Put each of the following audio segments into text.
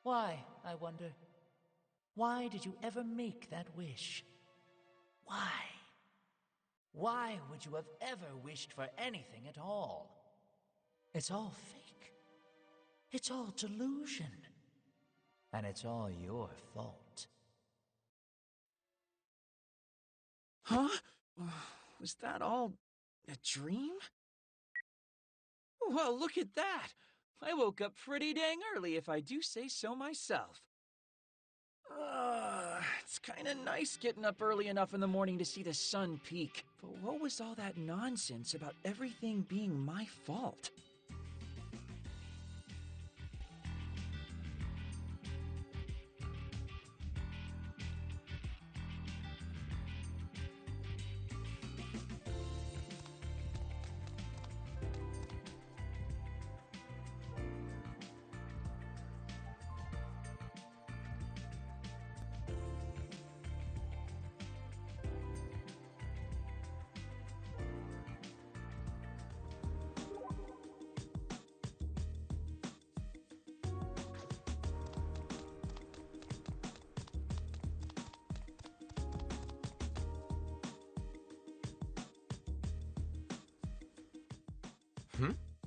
Why, I wonder? Why did you ever make that wish? Why? Why would you have ever wished for anything at all? It's all fake. It's all delusion. And it's all your fault. Huh? Was that all a dream? Well, look at that! I woke up pretty dang early if I do say so myself. It's kinda nice getting up early enough in the morning to see the sun peak. But what was all that nonsense about everything being my fault?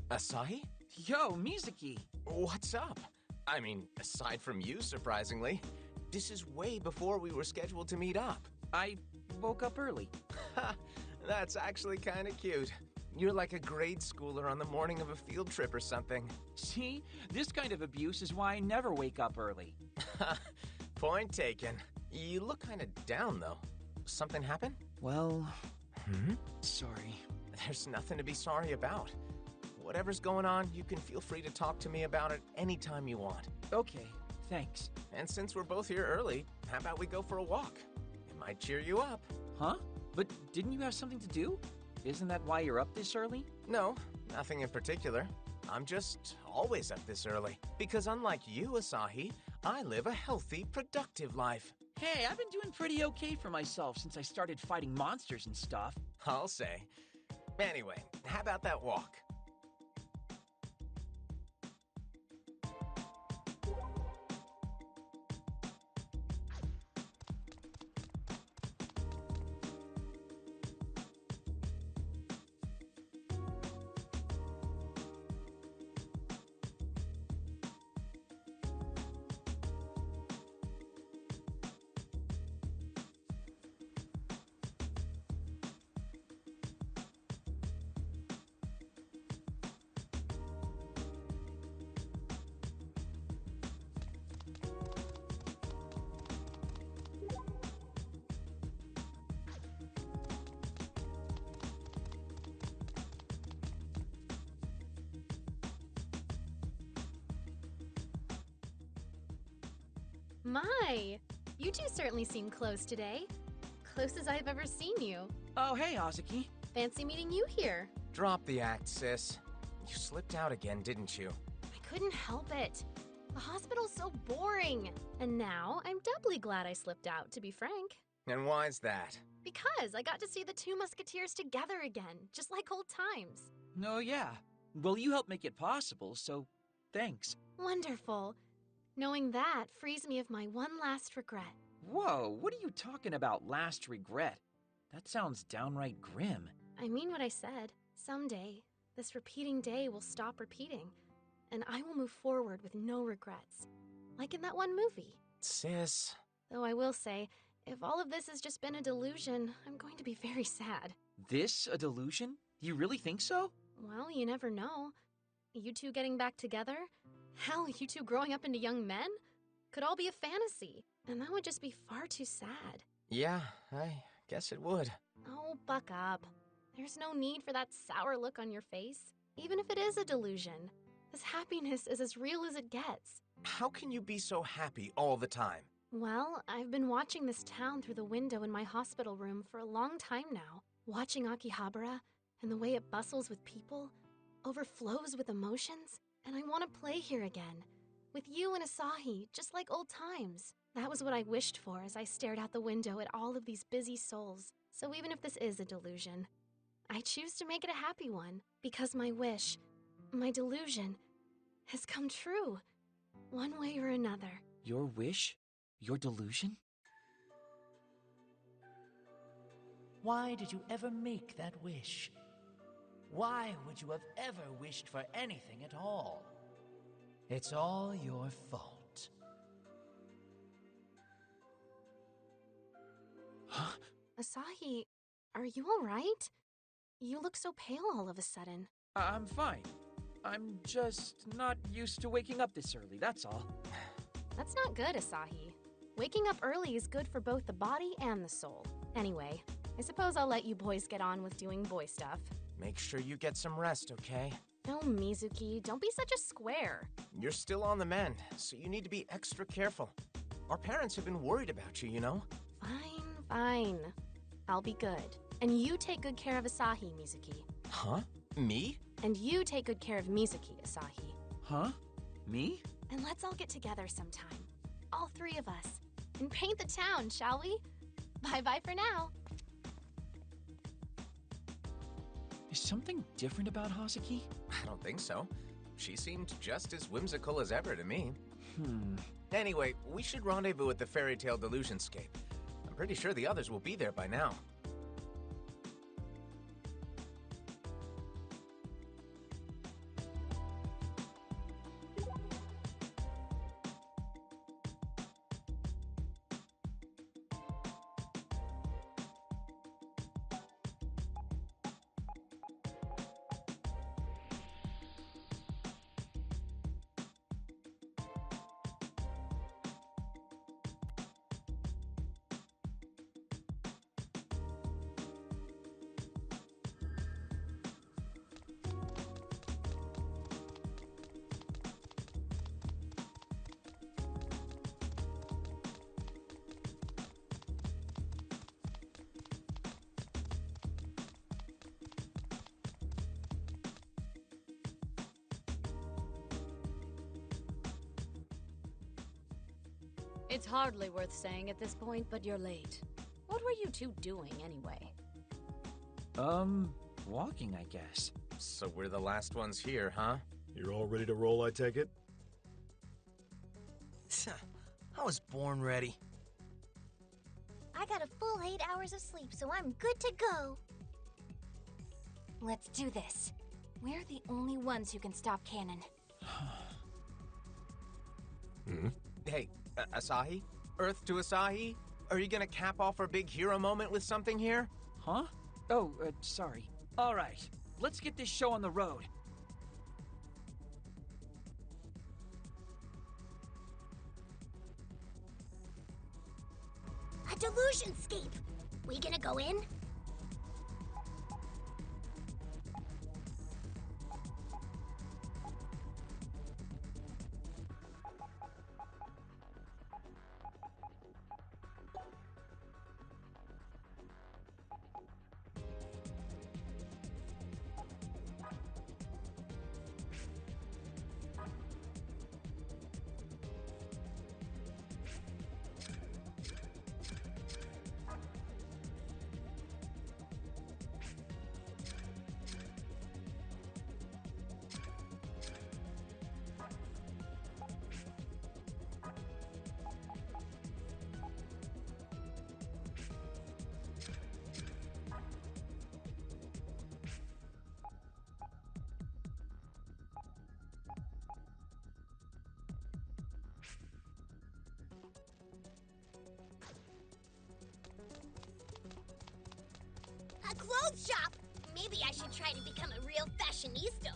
Asahi? Yo, Mizuki! What's up? I mean, aside from you, surprisingly. This is way before we were scheduled to meet up. I woke up early. Ha! That's actually kinda cute. You're like a grade schooler on the morning of a field trip or something. See? This kind of abuse is why I never wake up early. Point taken. You look kinda down, though. Something happen? Well... Hmm? Sorry. There's nothing to be sorry about. Whatever's going on, you can feel free to talk to me about it anytime you want. Okay, thanks. And since we're both here early, how about we go for a walk? It might cheer you up. Huh? But didn't you have something to do? Isn't that why you're up this early? No, nothing in particular. I'm just always up this early. Because unlike you, Asahi, I live a healthy, productive life. Hey, I've been doing pretty okay for myself since I started fighting monsters and stuff. I'll say. Anyway, how about that walk? My! You two certainly seem close today. Closest I've ever seen you. Oh, hey, Azuki. Fancy meeting you here. Drop the act, sis. You slipped out again, didn't you? I couldn't help it. The hospital's so boring. And now I'm doubly glad I slipped out, to be frank. And why's that? Because I got to see the two musketeers together again, just like old times. Oh, yeah. Well, you helped make it possible, so thanks. Wonderful. Knowing that frees me of my one last regret. Whoa, what are you talking about, last regret? That sounds downright grim. I mean what I said. Someday, this repeating day will stop repeating, and I will move forward with no regrets. Like in that one movie. Sis. Though I will say, if all of this has just been a delusion, I'm going to be very sad. This a delusion? You really think so? Well, you never know. You two getting back together? Hell, you two growing up into young men? Could all be a fantasy, and that would just be far too sad. Yeah, I guess it would. Oh, buck up. There's no need for that sour look on your face. Even if it is a delusion, this happiness is as real as it gets. How can you be so happy all the time? Well, I've been watching this town through the window in my hospital room for a long time now. Watching Akihabara and the way it bustles with people, overflows with emotions, and I want to play here again. With you and Asahi, just like old times. That was what I wished for as I stared out the window at all of these busy souls. So even if this is a delusion, I choose to make it a happy one. Because my wish, my delusion, has come true. one way or another. Your wish? Your delusion? Why did you ever make that wish? Why would you have ever wished for anything at all? It's all your fault. Huh? Asahi, are you alright? You look so pale all of a sudden. I'm fine. I'm just not used to waking up this early, that's all. That's not good, Asahi. Waking up early is good for both the body and the soul. Anyway, I suppose I'll let you boys get on with doing boy stuff. Make sure you get some rest, okay? No, Mizuki, don't be such a square. You're still on the mend, so you need to be extra careful. Our parents have been worried about you, you know? Fine, fine. I'll be good. And you take good care of Asahi, Mizuki. Huh? Me? And you take good care of Mizuki, Asahi. Huh? Me? And let's all get together sometime. All three of us. And paint the town, shall we? Bye-bye for now. Is something different about Hazuki? I don't think so. She seemed just as whimsical as ever to me. Hmm. Anyway, we should rendezvous at the Fairy Tale Delusionscape. I'm pretty sure the others will be there by now. It's hardly worth saying at this point, but you're late. What were you two doing, anyway? Walking, I guess. So we're the last ones here, huh? You're all ready to roll, I take it? I was born ready. I got a full 8 hours of sleep, so I'm good to go. Let's do this. We're the only ones who can stop Cannon. Hey, Asahi? Earth to Asahi? Are you gonna cap off our big hero moment with something here? Huh? Oh, sorry. All right, let's get this show on the road. A delusionscape! We gonna go in? A clothes shop! Maybe I should try to become a real fashionista.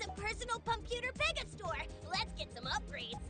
the personal computer mega store. Let's get some upgrades.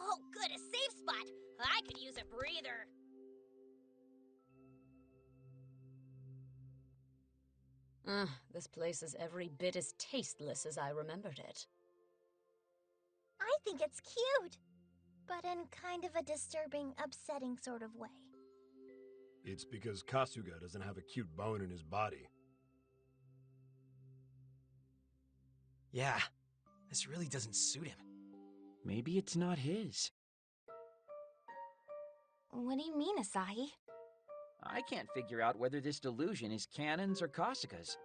Oh, good, a safe spot. I could use a breather. This place is every bit as tasteless as I remembered it. I think it's cute, but in kind of a disturbing, upsetting sort of way. It's because Kasuga doesn't have a cute bone in his body. Yeah, this really doesn't suit him. Maybe it's not his. What do you mean, Asahi? I can't figure out whether this delusion is Kanon's or Kasuga's.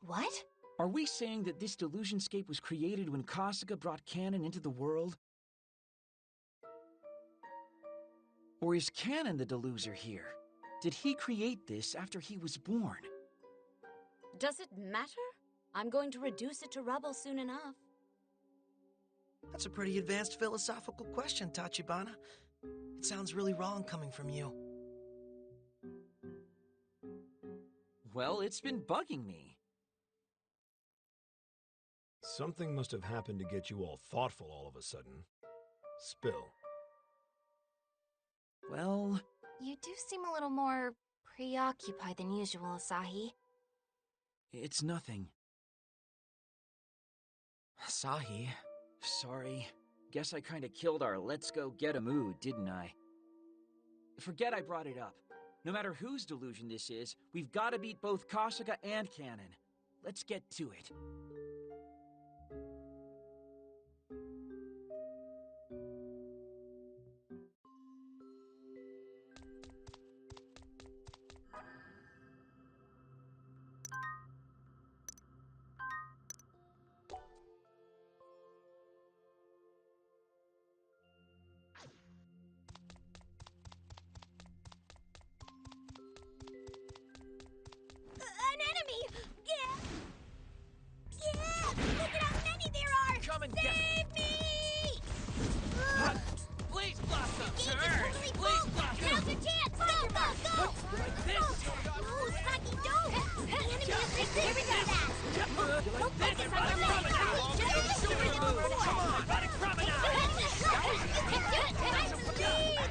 What? Are we saying that this delusionscape was created when Kasuga brought Kanon into the world? Or is Kanon the deluser here? Did he create this after he was born? Does it matter? I'm going to reduce it to rubble soon enough. That's a pretty advanced philosophical question, Tachibana. It sounds really wrong coming from you. Well, it's been bugging me. Something must have happened to get you all thoughtful all of a sudden. Spill. Well, You do seem a little more preoccupied than usual, Asahi. it's nothing. Asahi. Sorry. Guess I kinda killed our let's go get a mood, didn't I? Forget I brought it up. No matter whose delusion this is, we've gotta beat both Kasuga and Kanon. Let's get to it. An enemy! Yeah! Yeah! Look at how many there are! Come and Save me! Please, Blossom! The gauge is totally full! Now's your chance! Go, go, go! Like this! No, Saki, don't! The enemy is resisting fast! Don't focus on your leg! Just shoot it over the floor! Running promenade! You can do it! I believe!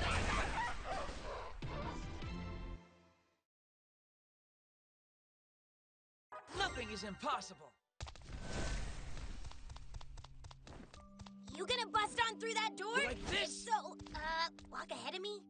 Nothing is impossible! You gonna bust on through that door? Like this? If so, walk ahead of me?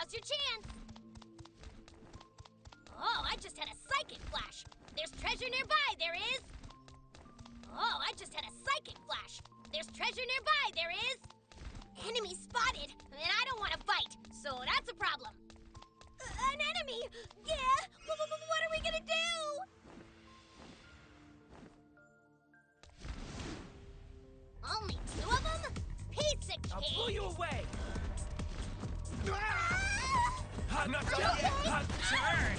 Now's your chance! Oh, I just had a psychic flash! There's treasure nearby, there is! Oh, I just had a psychic flash! There's treasure nearby, there is! Enemy spotted, and I don't want to fight, so that's a problem. An enemy! Yeah! What are we gonna do? Only 2 of them? Piece of cake! I'll pull you away! Ah! Not yet! Hot turn!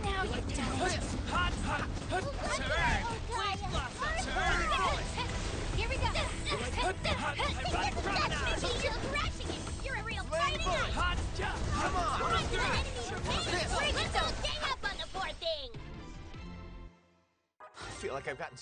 Now you do it! Hot turn! Please, Blossom, turn! Here we go! Ironic promenade! You're crashing it! You're a real fighting ice! Hot jump! Come on! Let's do This. Let's go gang up on the poor thing! I feel like I've gotten...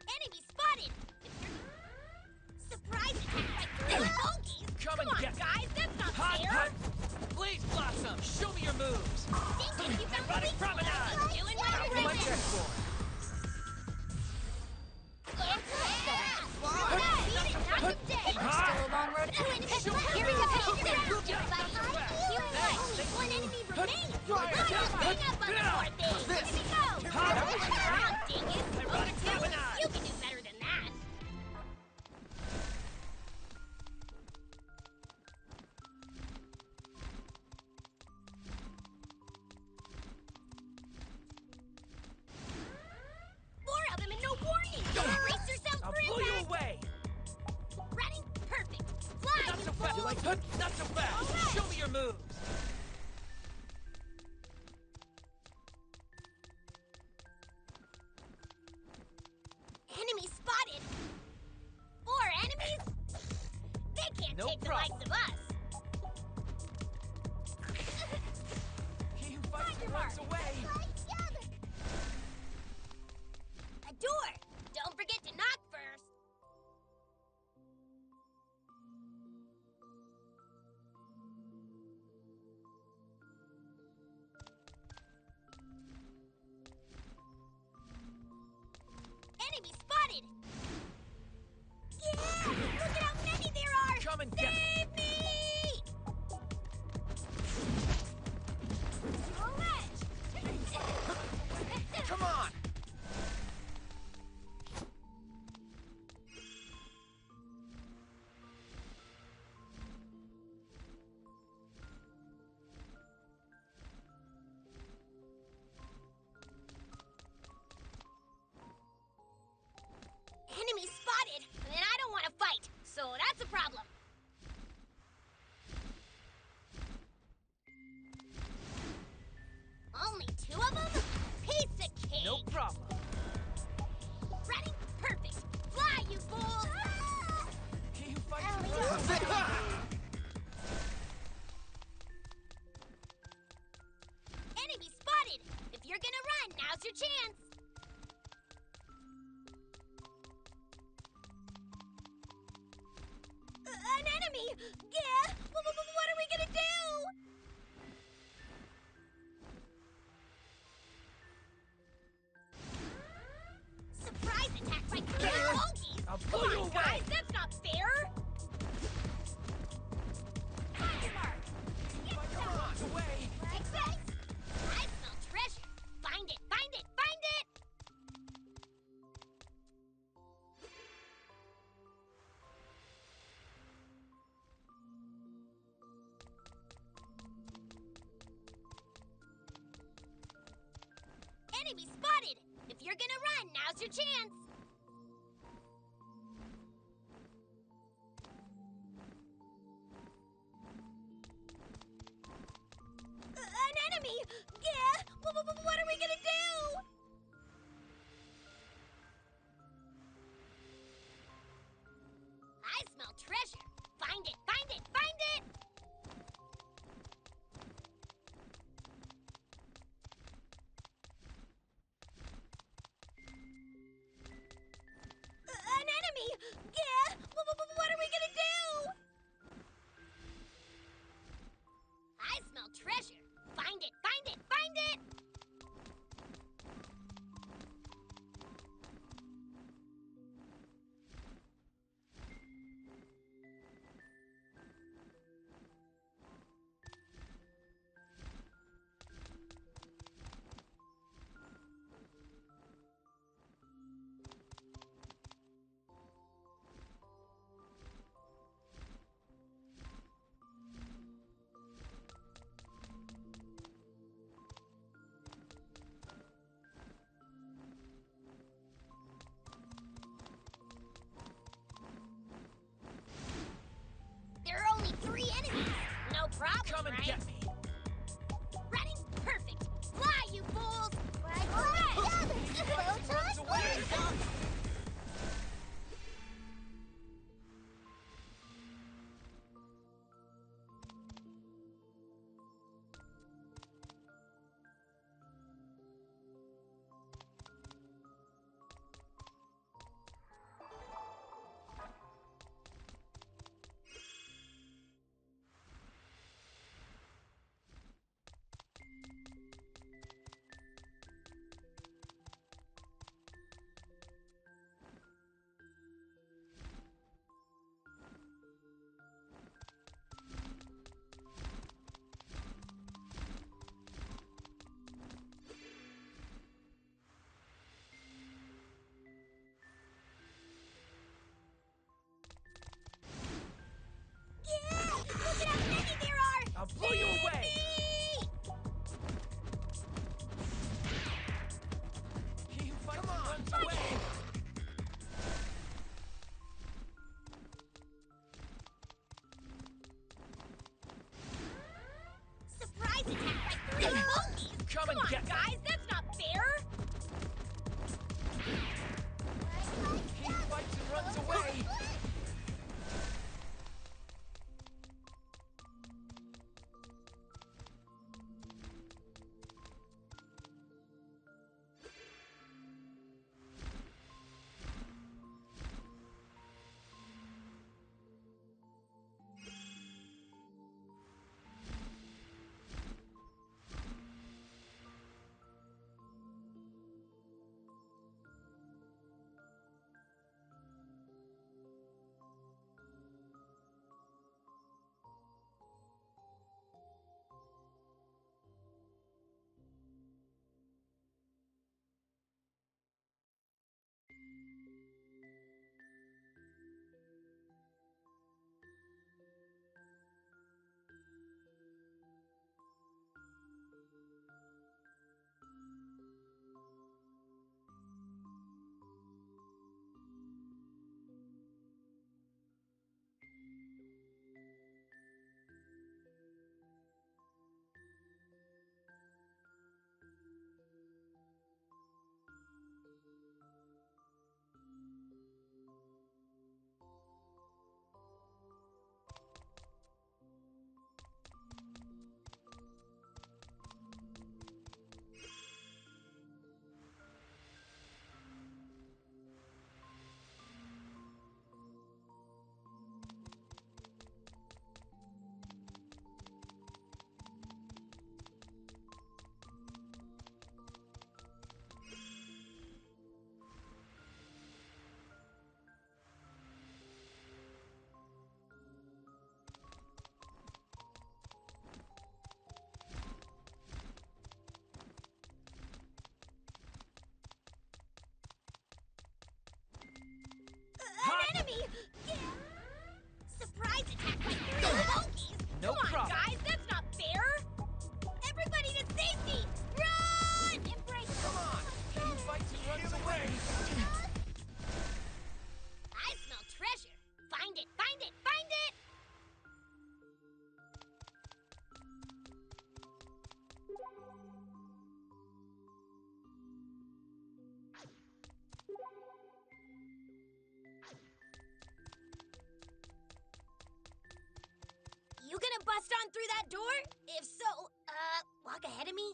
Enemy spotted! Surprise attack by 3 monkeys! Come and on, get- guys, that's not Hot, fair! hot! Please, Blossom, show me your moves! Think if you found the Ironic weak promenade! spot, doing what Now I'm for my doing. chessboard! Knock him dead! Still a long road to win. Here we go! One enemy remains! Hang up on the poor thing! Look at me go! Come on, dingus! Ironic promenade! You can do better than that! Four of them and no warning! Brace yourselves I'll for blow you impact! away! Ready? Perfect! Fly, Not you so fast! fools! Not so fast! All right. Show me your moves! Enemy spotted! 4 enemies? They can't No take the problem. likes of us! He who fights Find your runs mark. away! A door! Don't forget to knock first! Enemy spotted! Yeah! Look at how many there are! Come and get- Save me! Your ledge! Come on! Enemy spotted, and I don't want to fight, so that's a problem. Only 2 of them? Piece of cake! No problem. Ready? Perfect! Fly, you fools! He who fights Ellie. runs away! Enemy spotted! If you're gonna run, now's your chance! An enemy! Yeah! Now's your chance! An enemy! Yeah! What are we gonna do? I smell treasure! Find it! Find it! Find it! An enemy! Yeah! What are we gonna do? I smell treasure! Find it! Find it! Find it! There are only 3 enemies. No problem, Come and right? get me! Running perfect. Fly, you fools! Runs away! gone through that door? If so, walk ahead of me?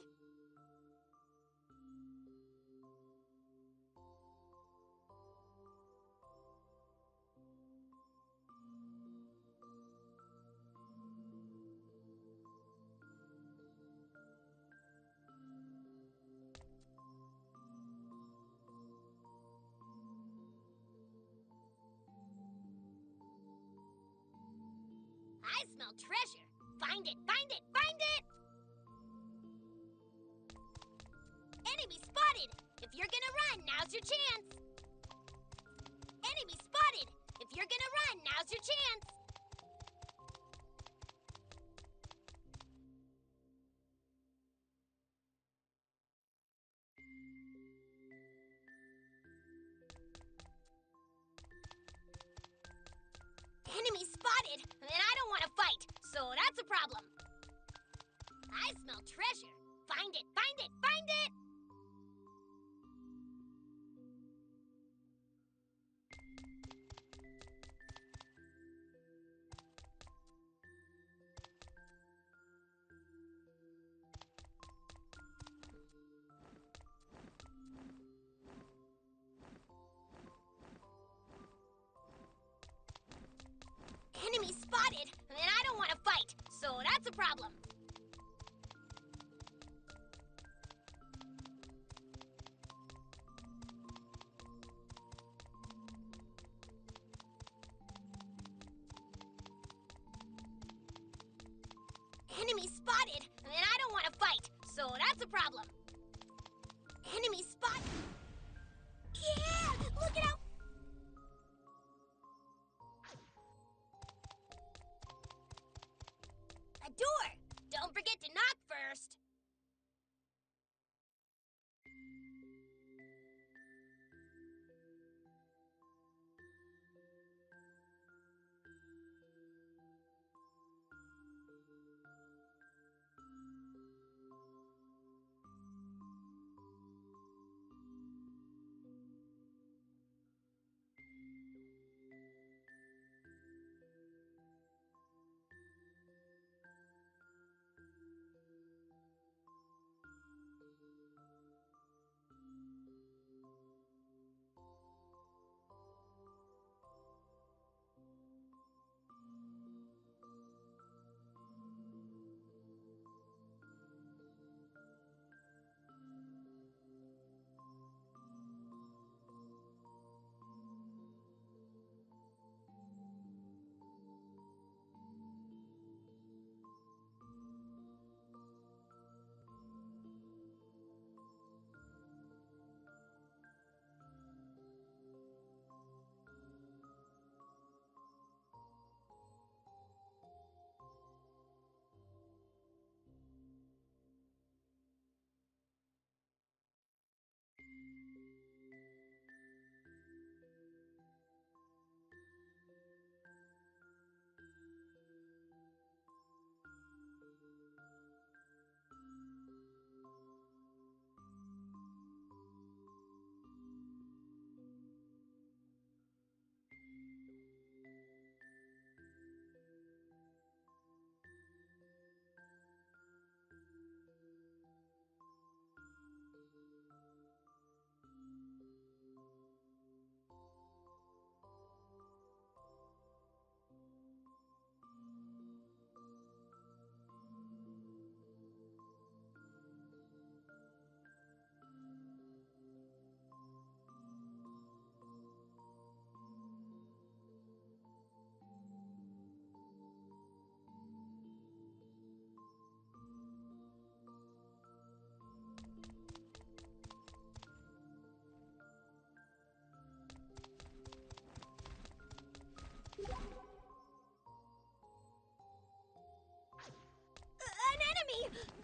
I smell treasure. Find it, find it, find it! Enemy spotted! If you're gonna run, now's your chance! Enemy spotted! If you're gonna run, now's your chance! Enemy spotted! And I don't want to fight, so that's a problem. I smell treasure. Find it, find it, find it! Enemy spotted! And I don't want to fight, so that's a problem. Enemy spotted! And I don't want to fight, so that's a problem. Enemy spot... Yeah! Look it out! A door! Don't forget to knock first!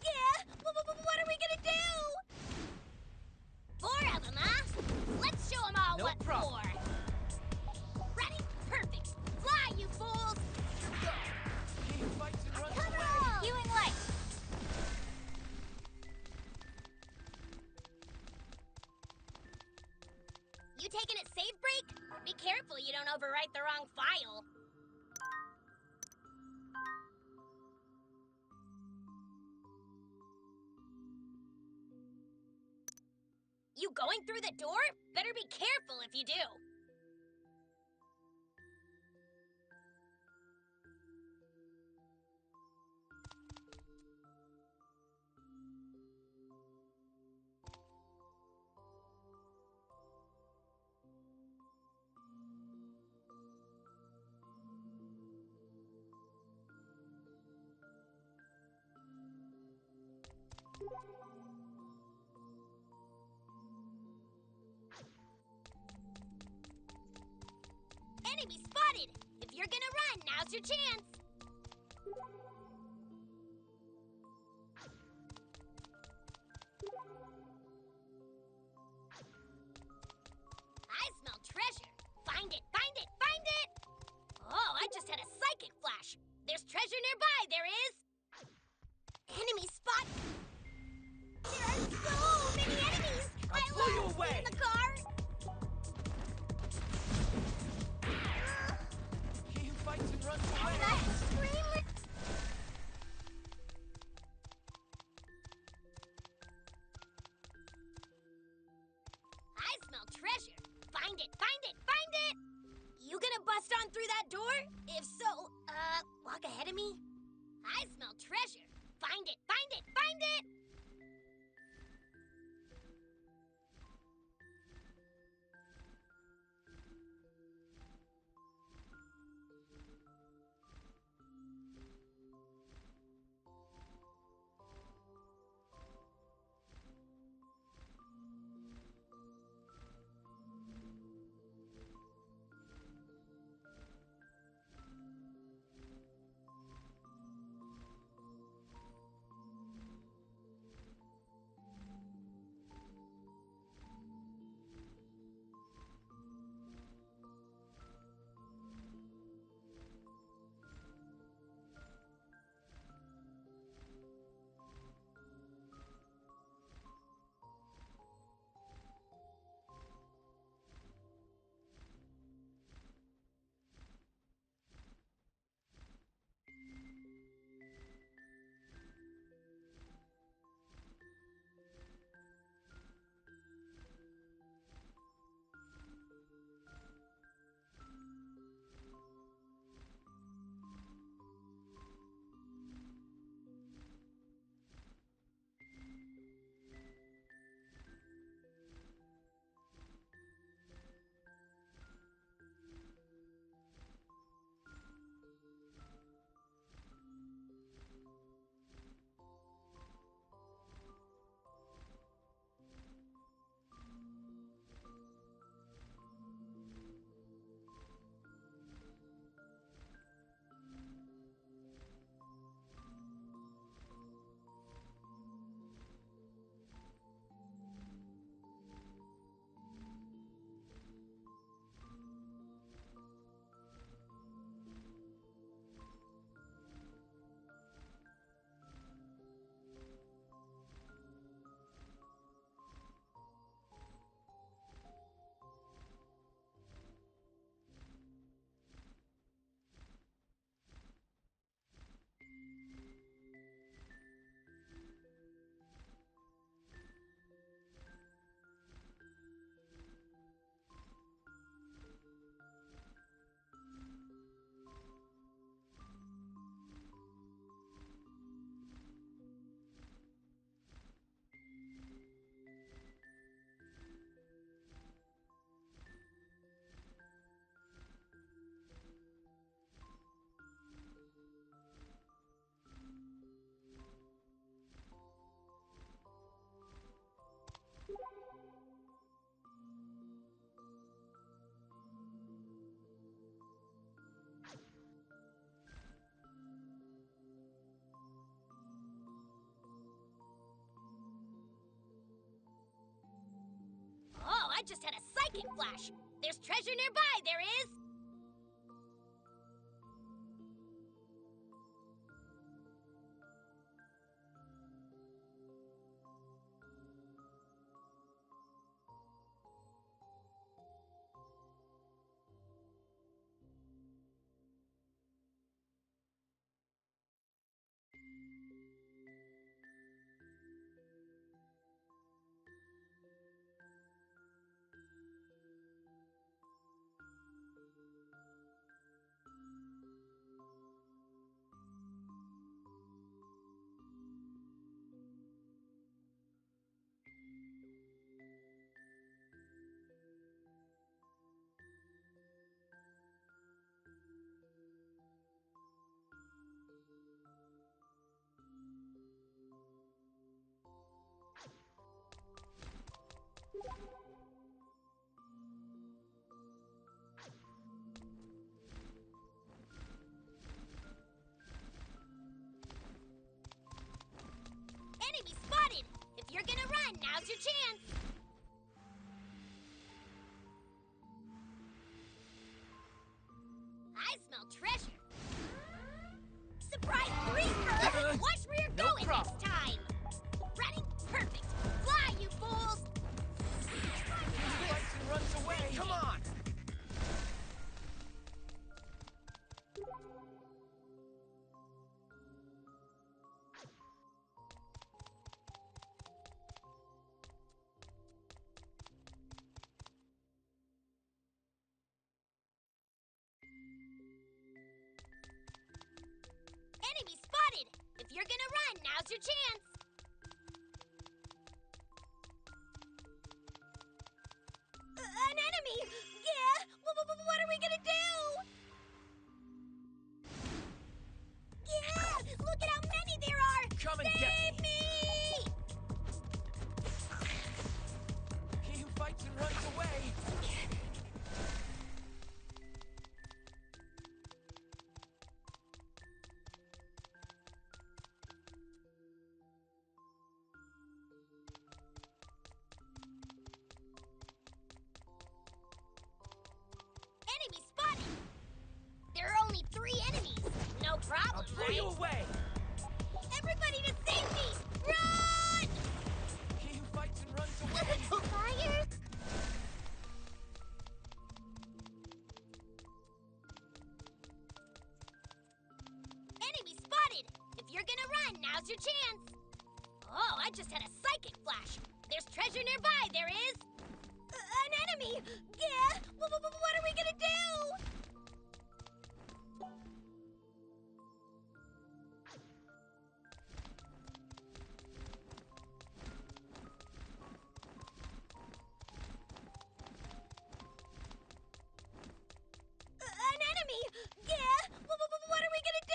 Yeah! What are we gonna do? 4 of them, huh? Let's show them all what for. Ready? Perfect. Fly, you fools! Come on! Healing light. You taking a save break? Be careful you don't overwrite the wrong file. You going through the door? Better be careful if you do. Enemy spotted! If you're gonna run, now's your chance! I smell treasure! Find it, find it, find it! Oh, I just had a psychic flash! There's treasure nearby, there is! Enemy spot! There are so many enemies! I pull you lost away. in the car! He who fights and runs And away. that screamer! I smell treasure! Find it, find it, find it! You gonna bust on through that door? If so, walk ahead of me. I smell treasure! Find it, find it, find it! Oh, I just had a psychic flash! There's treasure nearby, there is! you're gonna run, now's your chance! An enemy! Yeah! What are we gonna do? Yeah! Look at how many there are! Come and get Save me! He who fights and runs away! Enemy spotted! There are only 3 enemies! No problem, I'll pull right? you away! Everybody to safety! Run! He who fights and runs away! Fire! Enemy spotted! If you're gonna run, now's your chance! Oh, I just had a psychic flash! There's treasure nearby, there is! An enemy! Yeah! What are we gonna do? An enemy! Yeah! What are we gonna do?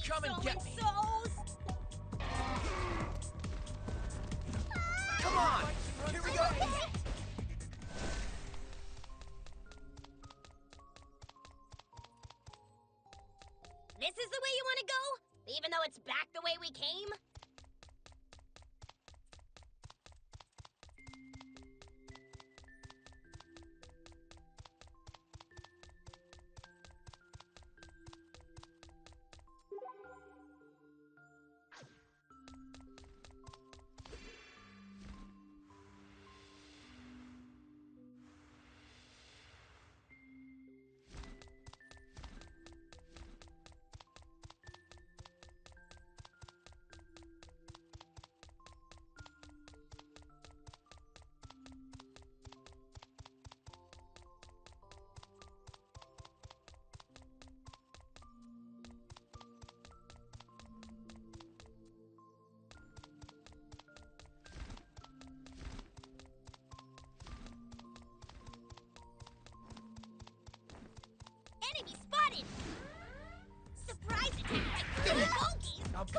Come and get me! Come on! Here we go! This is the way you want to go? Even though it's back the way we came?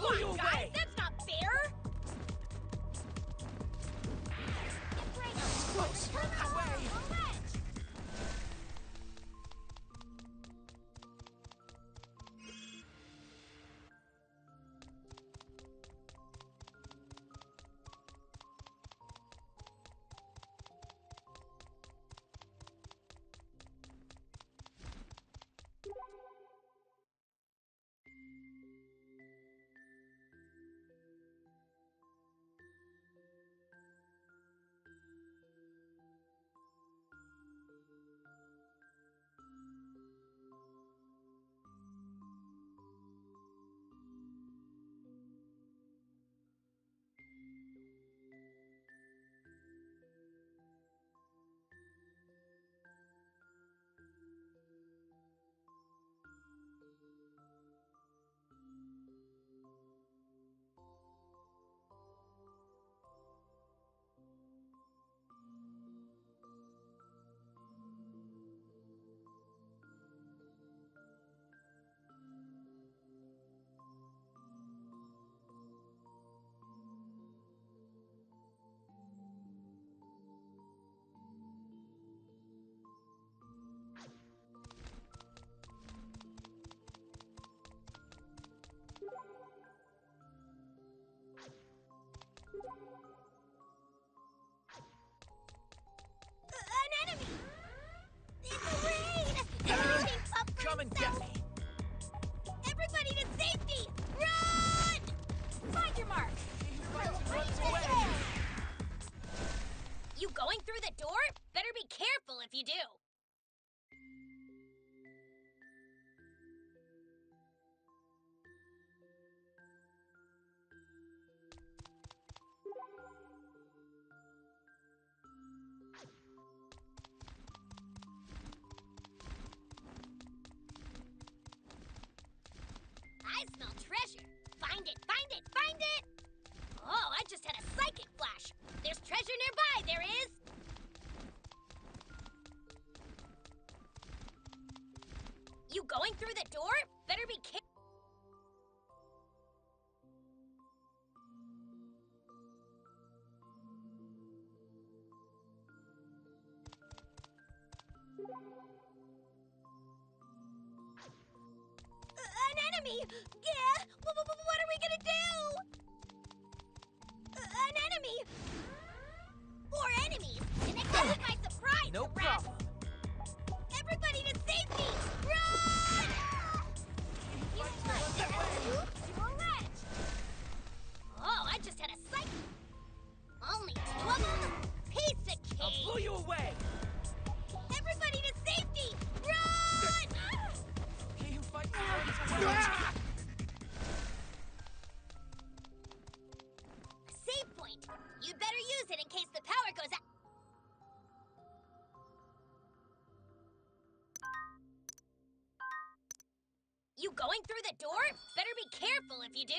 Come on, guys! That's not fair! Close! Away! An enemy! In the rain! Enemy pup Come and get me! Everybody to safety! Run! Find your mark! You going through the door? Better be careful if you do. I smell treasure. Find it, find it, find it! Oh, I just had a psychic flash. There's treasure nearby, there is! You going through the door? Better be careful. An enemy! Yeah! What are we gonna do? An enemy! Or enemies! And it caught by surprise! No rat. problem. Everybody to safety! Run! You a wretch! Oh, I just had a psych. Only two of them? Piece of cake! I'll blow you away! Everybody to safety! Run! He who fights runs away! A save point. You'd better use it in case the power goes out. You going through the door? Better be careful if you do.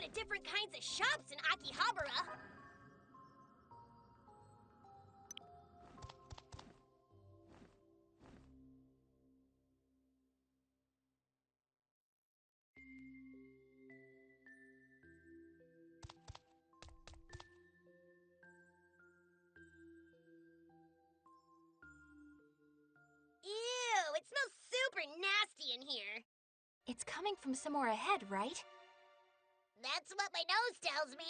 of different kinds of shops in Akihabara. Ew, it smells super nasty in here. It's coming from somewhere ahead, right? That's what my nose tells me.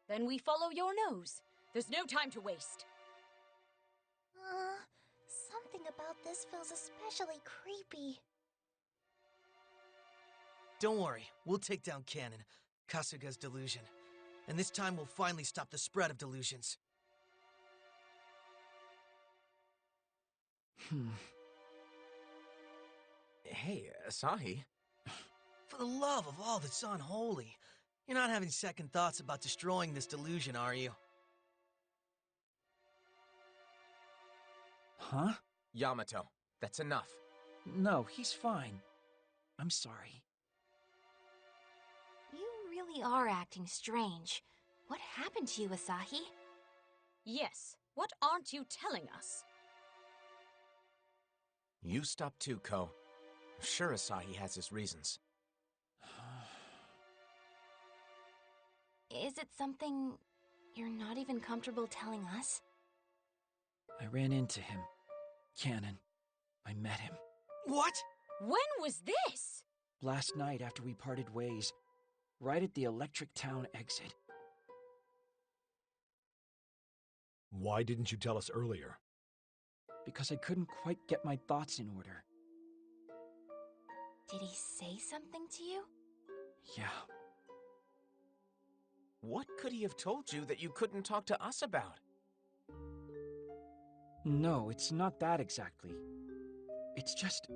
Then we follow your nose. There's no time to waste. Something about this feels especially creepy. Don't worry, we'll take down Canon, Kasuga's delusion. And this time we'll finally stop the spread of delusions. Hey, Asahi. For the love of all that's unholy, you're not having second thoughts about destroying this delusion, are you? Huh? Yamato, that's enough. No, he's fine. I'm sorry. You really are acting strange. What happened to you, Asahi? Yes, what aren't you telling us? You stop too, Ko. I'm sure Asahi has his reasons. Is it something you're not even comfortable telling us? I ran into him. Canon. I met him. What? When was this? Last night after we parted ways. Right at the Electric Town exit. Why didn't you tell us earlier? Because I couldn't quite get my thoughts in order. Did he say something to you? Yeah. What could he have told you that you couldn't talk to us about? No, it's not that exactly. It's just...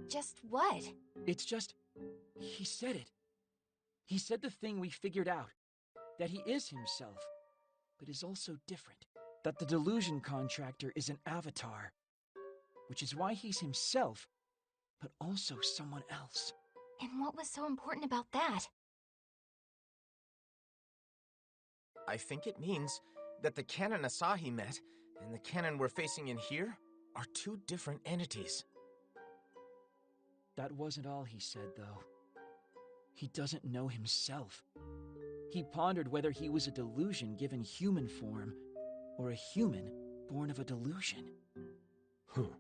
Just what? It's just... He said it. He said the thing we figured out. That he is himself, but is also different. That the delusion contractor is an avatar. Which is why he's himself, but also someone else. And what was so important about that? I think it means that the canon Asahi met and the canon we're facing in here are two different entities. That wasn't all he said, though. He doesn't know himself. He pondered whether he was a delusion given human form, or a human born of a delusion. Huh.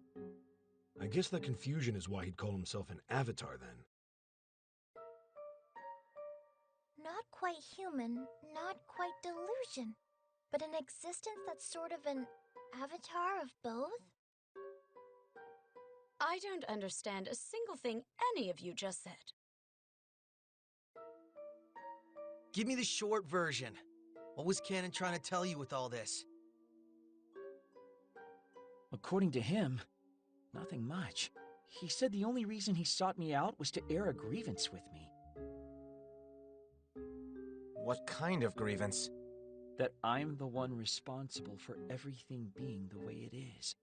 I guess that confusion is why he'd call himself an avatar, then. Not quite human, not quite delusion, but an existence that's sort of an avatar of both? I don't understand a single thing any of you just said. Give me the short version. What was Canon trying to tell you with all this? According to him, nothing much. He said the only reason he sought me out was to air a grievance with me. What kind of grievance? That I'm the one responsible for everything being the way it is.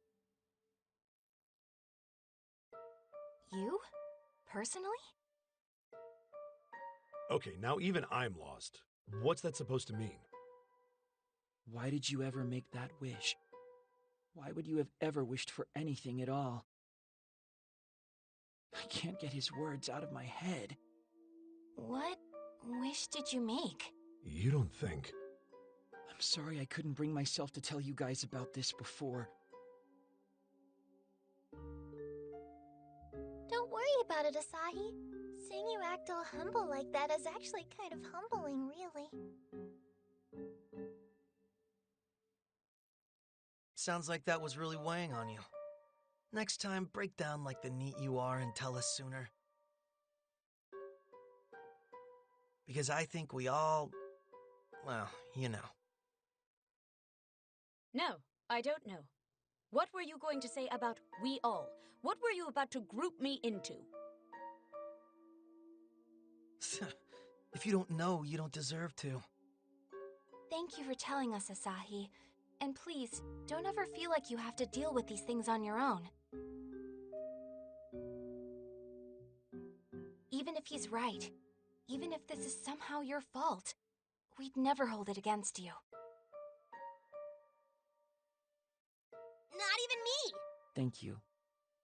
You? Personally? Okay, now even I'm lost. What's that supposed to mean? Why did you ever make that wish? Why would you have ever wished for anything at all? I can't get his words out of my head. What wish did you make? You don't think... I'm sorry I couldn't bring myself to tell you guys about this before. Don't worry about it, Asahi. Seeing you act all humble like that is actually kind of humbling, really. Sounds like that was really weighing on you. Next time, break down like the neat you are and tell us sooner. Because I think we all... well, you know. No, I don't know. What were you going to say about we all? What were you about to group me into? If you don't know, you don't deserve to. Thank you for telling us, Asahi. And please, don't ever feel like you have to deal with these things on your own. Even Aki's right. Even if this is somehow your fault, we'd never hold it against you. Not even me! Thank you.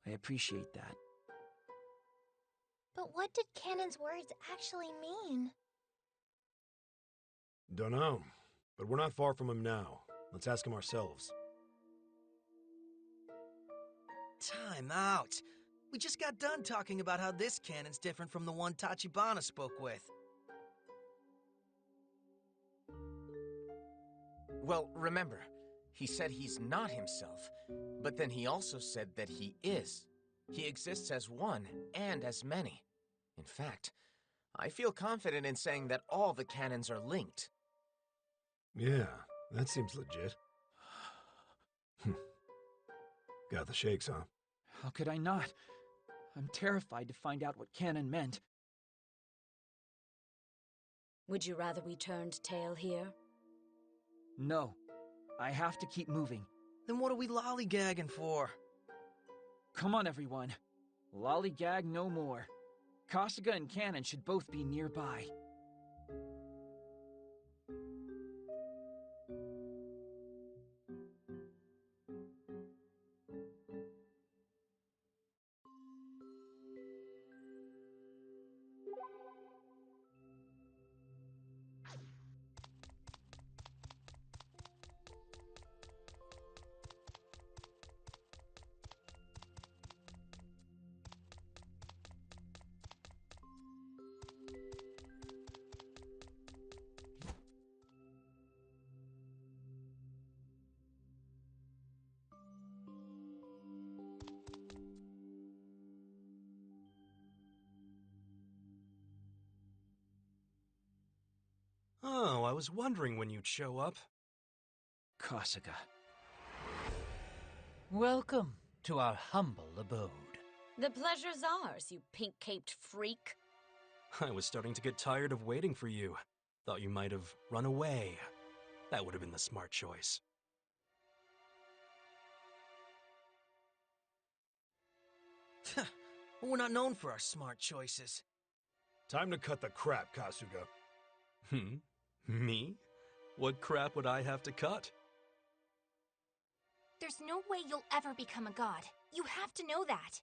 I appreciate that. But what did Canon's words actually mean? Dunno, but we're not far from him now. Let's ask him ourselves. Time out. We just got done talking about how this canon's different from the one Tachibana spoke with. Well, remember, he said he's not himself, but then he also said that he is. He exists as one and as many. In fact, I feel confident in saying that all the canons are linked. Yeah, that seems legit. Got the shakes, huh? How could I not? I'm terrified to find out what canon meant. Would you rather we turned tail here? No. I have to keep moving. Then what are we lollygagging for? Come on, everyone. Lollygag no more. Kasuga and Canon should both be nearby. Oh, I was wondering when you'd show up. Kasuga. Welcome to our humble abode. The pleasure's ours, you pink-caped freak. I was starting to get tired of waiting for you. Thought you might have run away. That would have been the smart choice. We're not known for our smart choices. Time to cut the crap, Kasuga. Me? What crap would I have to cut? There's no way you'll ever become a god. You have to know that.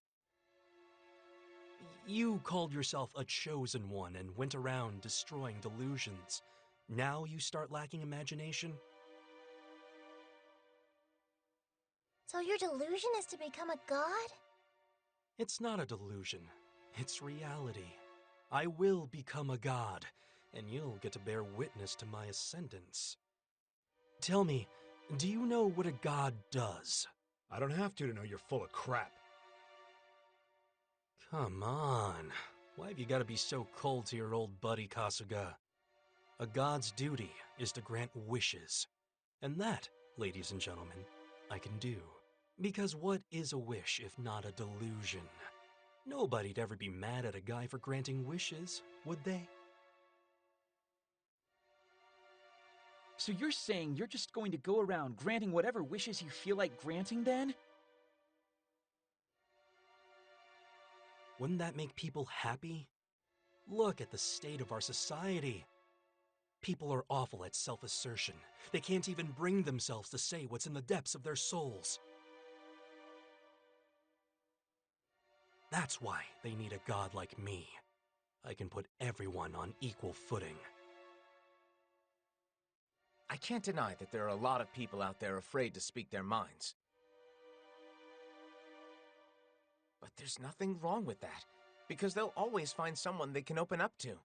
You called yourself a chosen one and went around destroying delusions. Now you start lacking imagination? So your delusion is to become a god? It's not a delusion. It's reality. I will become a god, and you'll get to bear witness to my ascendance. Tell me, do you know what a god does? I don't have to know you're full of crap. Come on. Why have you got to be so cold to your old buddy, Kasuga? A god's duty is to grant wishes. And that, ladies and gentlemen, I can do. Because what is a wish if not a delusion? Nobody'd ever be mad at a guy for granting wishes, would they? So you're saying you're just going to go around granting whatever wishes you feel like granting, then? Wouldn't that make people happy? Look at the state of our society. People are awful at self-assertion. They can't even bring themselves to say what's in the depths of their souls. That's why they need a god like me. I can put everyone on equal footing. I can't deny that there are a lot of people out there afraid to speak their minds. But there's nothing wrong with that, because they'll always find someone they can open up to.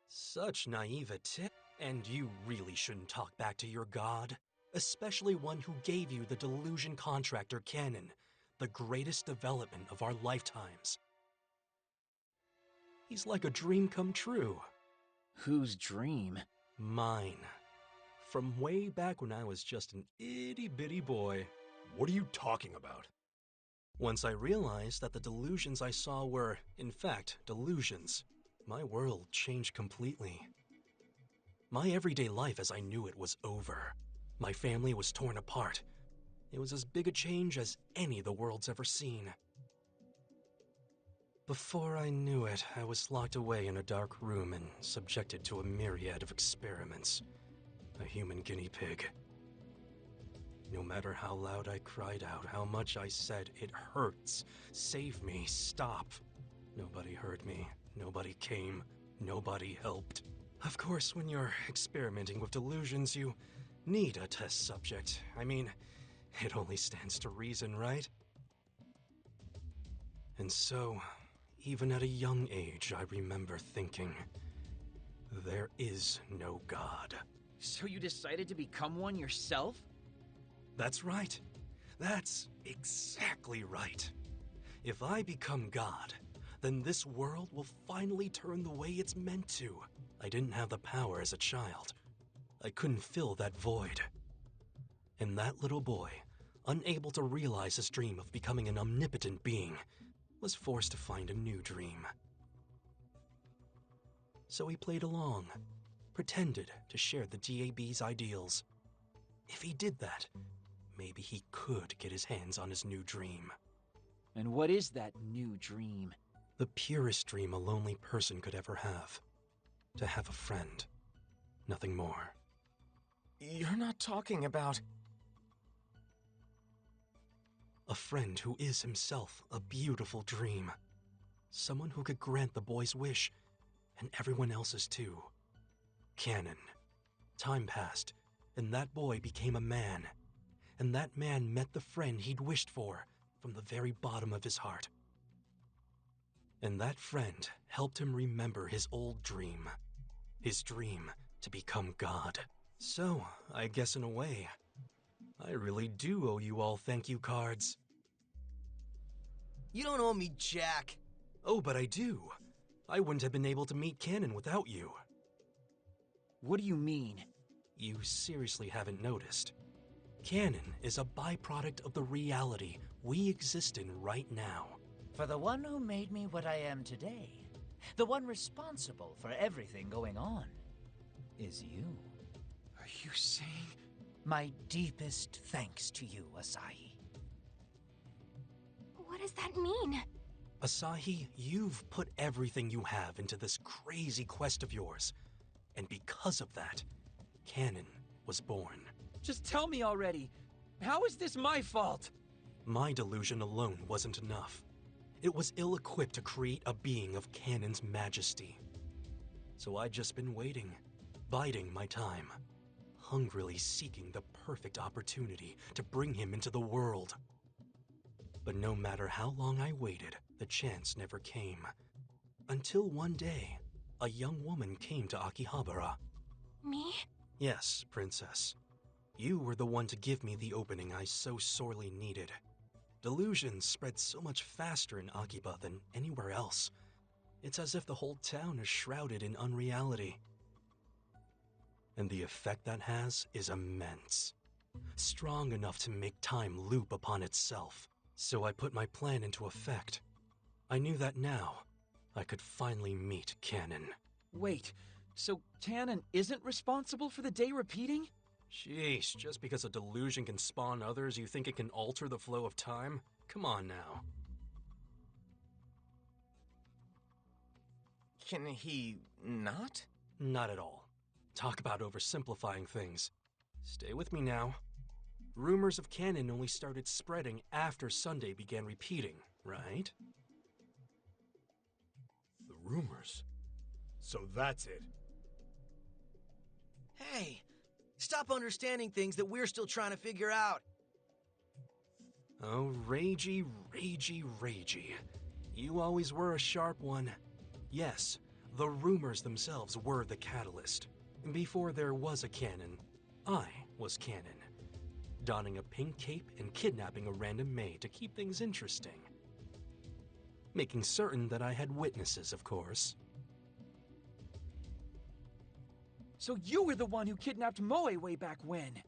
Such naivete. And you really shouldn't talk back to your god, especially one who gave you the delusion contractor canon, the greatest development of our lifetimes. He's like a dream come true. Whose dream? Mine. From way back when I was just an itty-bitty boy. What are you talking about? Once I realized that the delusions I saw were, in fact, delusions, my world changed completely. My everyday life as I knew it was over. My family was torn apart. It was as big a change as any the world's ever seen. Before I knew it, I was locked away in a dark room and subjected to a myriad of experiments. A human guinea pig. No matter how loud I cried out, how much I said, "It hurts. Save me. Stop." Nobody heard me. Nobody came. Nobody helped. Of course, when you're experimenting with delusions, you need a test subject. I mean, it only stands to reason, right? And so, even at a young age, I remember thinking, there is no God. So you decided to become one yourself? That's right. That's exactly right. If I become God, then this world will finally turn the way it's meant to. I didn't have the power as a child. I couldn't fill that void. And that little boy, unable to realize his dream of becoming an omnipotent being, was forced to find a new dream. So he played along, pretended to share the DAB's ideals. If he did that, maybe he could get his hands on his new dream. And what is that new dream? The purest dream a lonely person could ever have. To have a friend. Nothing more. You're not talking about... A friend who is himself a beautiful dream. Someone who could grant the boy's wish, and everyone else's too. Canon. Time passed, and that boy became a man. And that man met the friend he'd wished for from the very bottom of his heart. And that friend helped him remember his old dream. His dream to become God. So, I guess in a way, I really do owe you all thank you cards. You don't owe me jack. Oh, but I do. I wouldn't have been able to meet Canon without you. What do you mean? You seriously haven't noticed. Canon is a byproduct of the reality we exist in right now. For the one who made me what I am today, the one responsible for everything going on, is you. Are you saying... My deepest thanks to you, Asahi. What does that mean? Asahi, you've put everything you have into this crazy quest of yours. And because of that, Canon was born. Just tell me already. How is this my fault? My delusion alone wasn't enough. It was ill-equipped to create a being of Canon's majesty. So I'd just been waiting, biding my time, hungrily seeking the perfect opportunity to bring him into the world. But no matter how long I waited, the chance never came. Until one day, a young woman came to Akihabara. Me? Yes, Princess. You were the one to give me the opening I so sorely needed. Delusions spread so much faster in Akiba than anywhere else. It's as if the whole town is shrouded in unreality. And the effect that has is immense. Strong enough to make time loop upon itself. So I put my plan into effect. I knew that now, I could finally meet Canon. Wait, so Canon isn't responsible for the day repeating? Jeez, just because a delusion can spawn others, you think it can alter the flow of time? Come on now. Can he not? Not at all. Talk about oversimplifying things. Stay with me now. Rumors of Canon only started spreading after Sunday began repeating, right? The rumors? So that's it. Hey, stop understanding things that we're still trying to figure out. Oh, ragey, ragey, ragey. You always were a sharp one. Yes, the rumors themselves were the catalyst. Before there was a Canon, I was Canon. Donning a pink cape and kidnapping a random maid to keep things interesting. Making certain that I had witnesses, of course. So you were the one who kidnapped Moe way back when?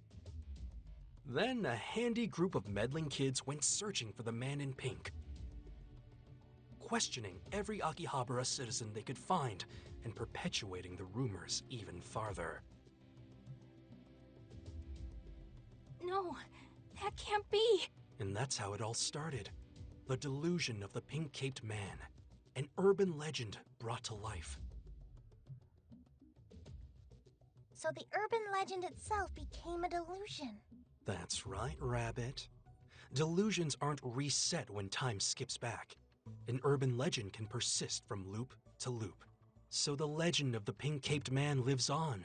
Then a handy group of meddling kids went searching for the man in pink. Questioning every Akihabara citizen they could find and perpetuating the rumors even farther. No, that can't be. And that's how it all started. The delusion of the pink-caped man. An urban legend brought to life. So the urban legend itself became a delusion. That's right, Rabbit. Delusions aren't reset when time skips back. An urban legend can persist from loop to loop. So the legend of the pink-caped man lives on,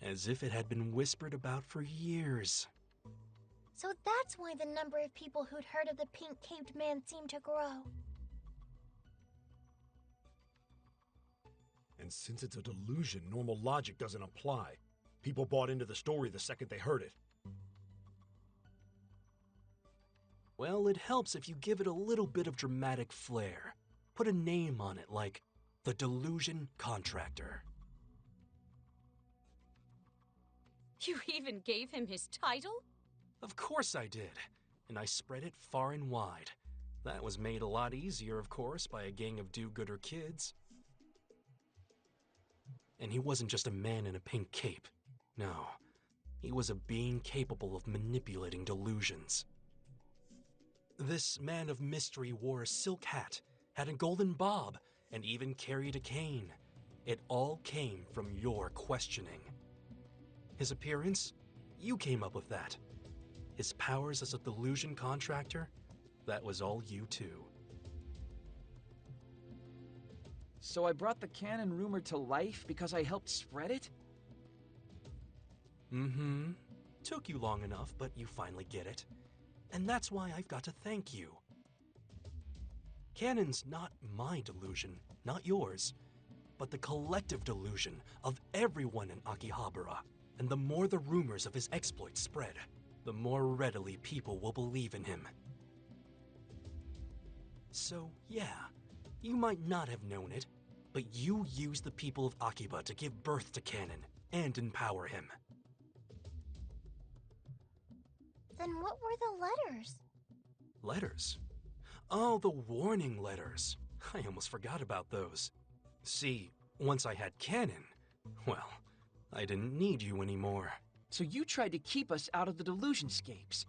as if it had been whispered about for years. So that's why the number of people who'd heard of the pink-caped man seemed to grow. And since it's a delusion, normal logic doesn't apply. People bought into the story the second they heard it. Well, it helps if you give it a little bit of dramatic flair. Put a name on it, like the Delusion Contractor. You even gave him his title? Of course I did, and I spread it far and wide. That was made a lot easier, of course, by a gang of do-gooder kids. And he wasn't just a man in a pink cape. No, he was a being capable of manipulating delusions. This man of mystery wore a silk hat, had a golden bob, and even carried a cane. It all came from your questioning. His appearance? You came up with that. His powers as a delusion contractor? That was all you too. So I brought the canon rumor to life because I helped spread it? Mm-hmm. Took you long enough, but you finally get it. And that's why I've got to thank you. Canon's not my delusion, not yours, but the collective delusion of everyone in Akihabara. And the more the rumors of his exploits spread, the more readily people will believe in him. So, yeah, you might not have known it, but you used the people of Akiba to give birth to Canon and empower him. Then what were the letters? Letters? Oh, the warning letters. I almost forgot about those. See, once I had Canon, well, I didn't need you anymore. So you tried to keep us out of the delusionscapes.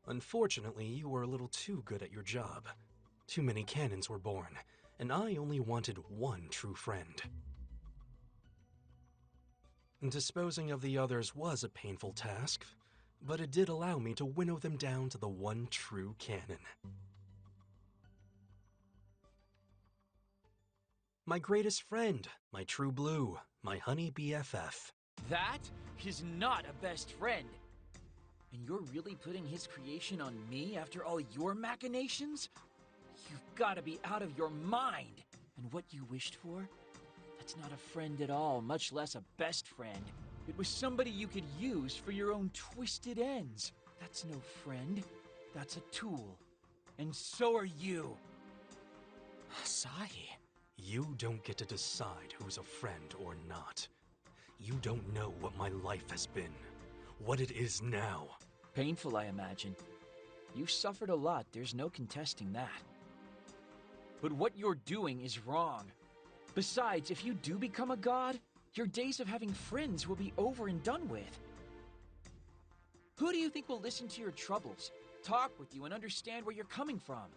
Unfortunately, you were a little too good at your job. Too many Canons were born, and I only wanted one true friend. Disposing of the others was a painful task, but it did allow me to winnow them down to the one true Canon. My greatest friend, my true blue, my honey BFF. That is not a best friend. And you're really putting his creation on me after all your machinations? You've got to be out of your mind. And what you wished for? That's not a friend at all, much less a best friend. It was somebody you could use for your own twisted ends. That's no friend. That's a tool. And so are you. Asahi. You don't get to decide who's a friend or not. You don't know what my life has been, what it is now. Painful, I imagine. You've suffered a lot, there's no contesting that. But what you're doing is wrong. Besides, if you do become a god, your days of having friends will be over and done with. Who do you think will listen to your troubles, talk with you, and understand where you're coming from?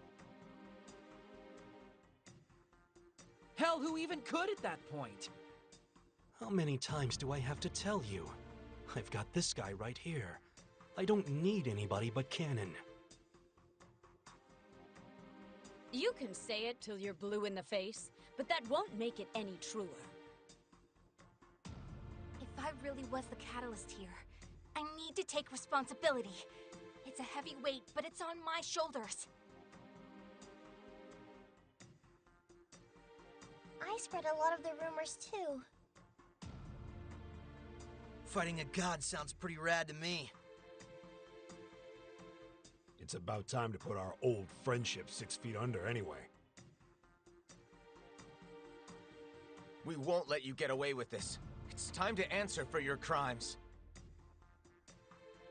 Hell, who even could at that point? How many times do I have to tell you? I've got this guy right here. I don't need anybody but Canon. You can say it till you're blue in the face, but that won't make it any truer. If I really was the catalyst here, I need to take responsibility. It's a heavy weight, but it's on my shoulders. I spread a lot of the rumors too. Fighting a god sounds pretty rad to me. It's about time to put our old friendship 6 feet under anyway. We won't let you get away with this. It's time to answer for your crimes.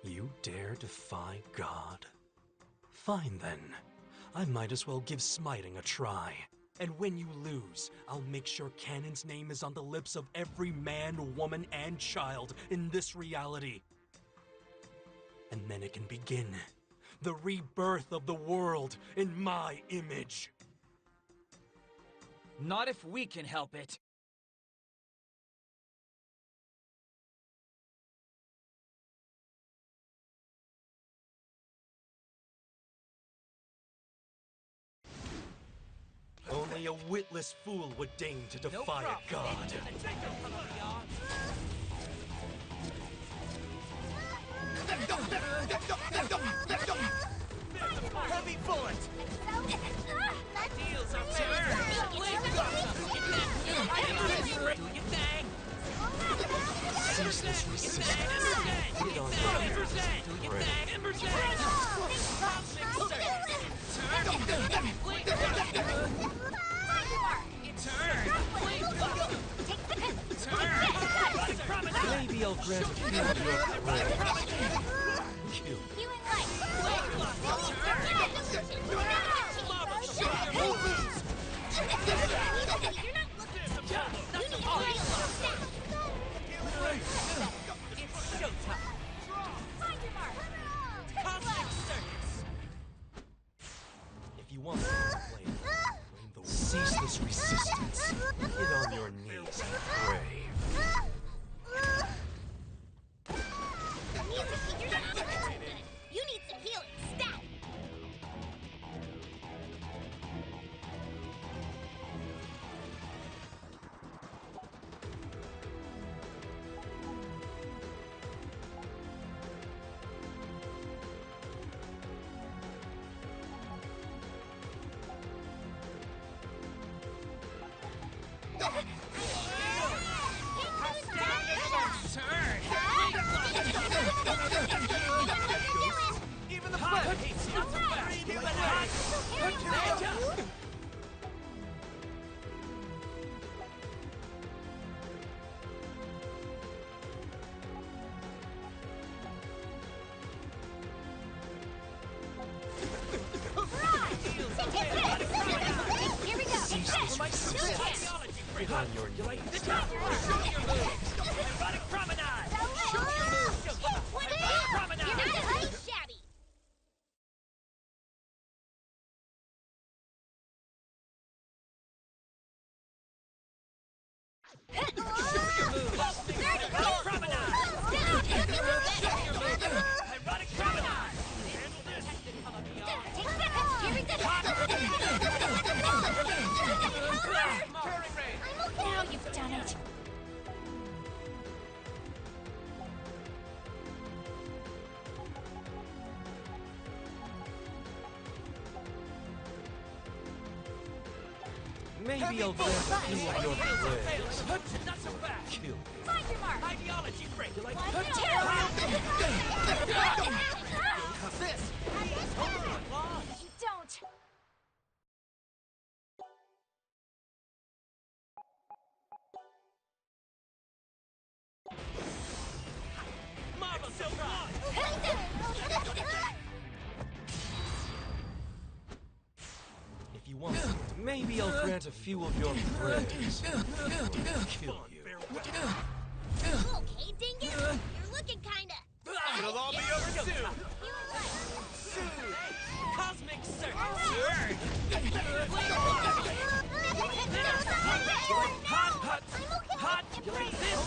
You dare defy God? Fine then. I might as well give smiting a try. And when you lose, I'll make sure Canon's name is on the lips of every man, woman, and child in this reality. And then it can begin. The rebirth of the world in my image. Not if we can help it. Only a witless fool would deign to defy a god. Heavy bullet! Deals are Ceaseless resistance. Hit on Maybe I'll grant a few of your prayers. Kill. It's showtime! Find your mark! Cosmic Circus! If you want to play, blame the ceaseless resistance. Get on your knees and pray. You're not looking too good. You need some healing, stat! Even the planet hates you! Here we go! Ceaseless resistance. Get on your knees and pray. Erotic promenade! Show me your moves! Erotic promenade! You're not honey shabby! Show me your moves! Erotic promenade! Erotic promenade! Take seconds! Here we go! Now you've done it! Maybe I'll grant a few of your prayers. Not so fast! Kill. Find your mark! Ideology break! You like This! You don't! Marvel Silver! If you want to, maybe I'll grant a few of your prayers. Kill you. Okay, Dingus? You're looking kinda... It'll all be over soon! Cosmic Circus! Hot! You like this?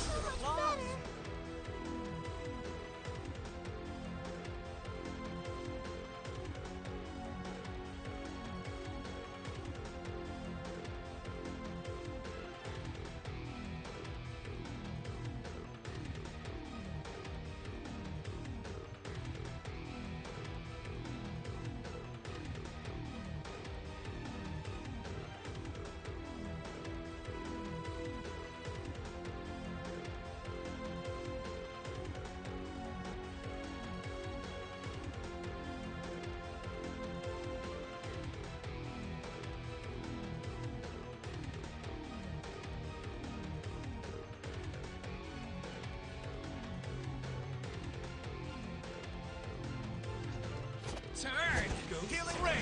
Turn! Healing ray!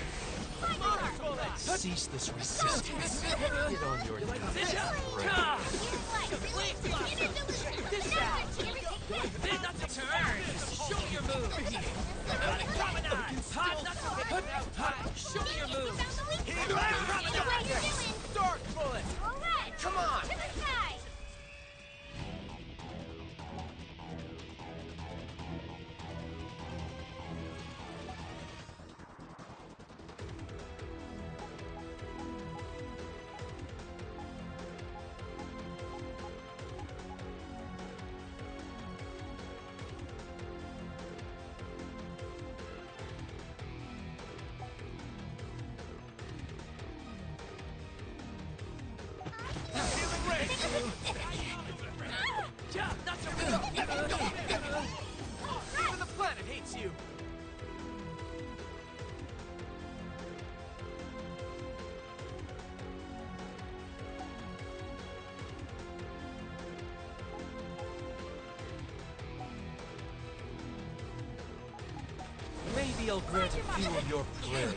Ceaseless resistance. Get on your knees and pray. Not to turn! Show me your move! Promenade! Hot! Show me your move! Promenade! Dark bullet! Not so fast! Even the planet hates you! Maybe I'll grant a few of your prayers.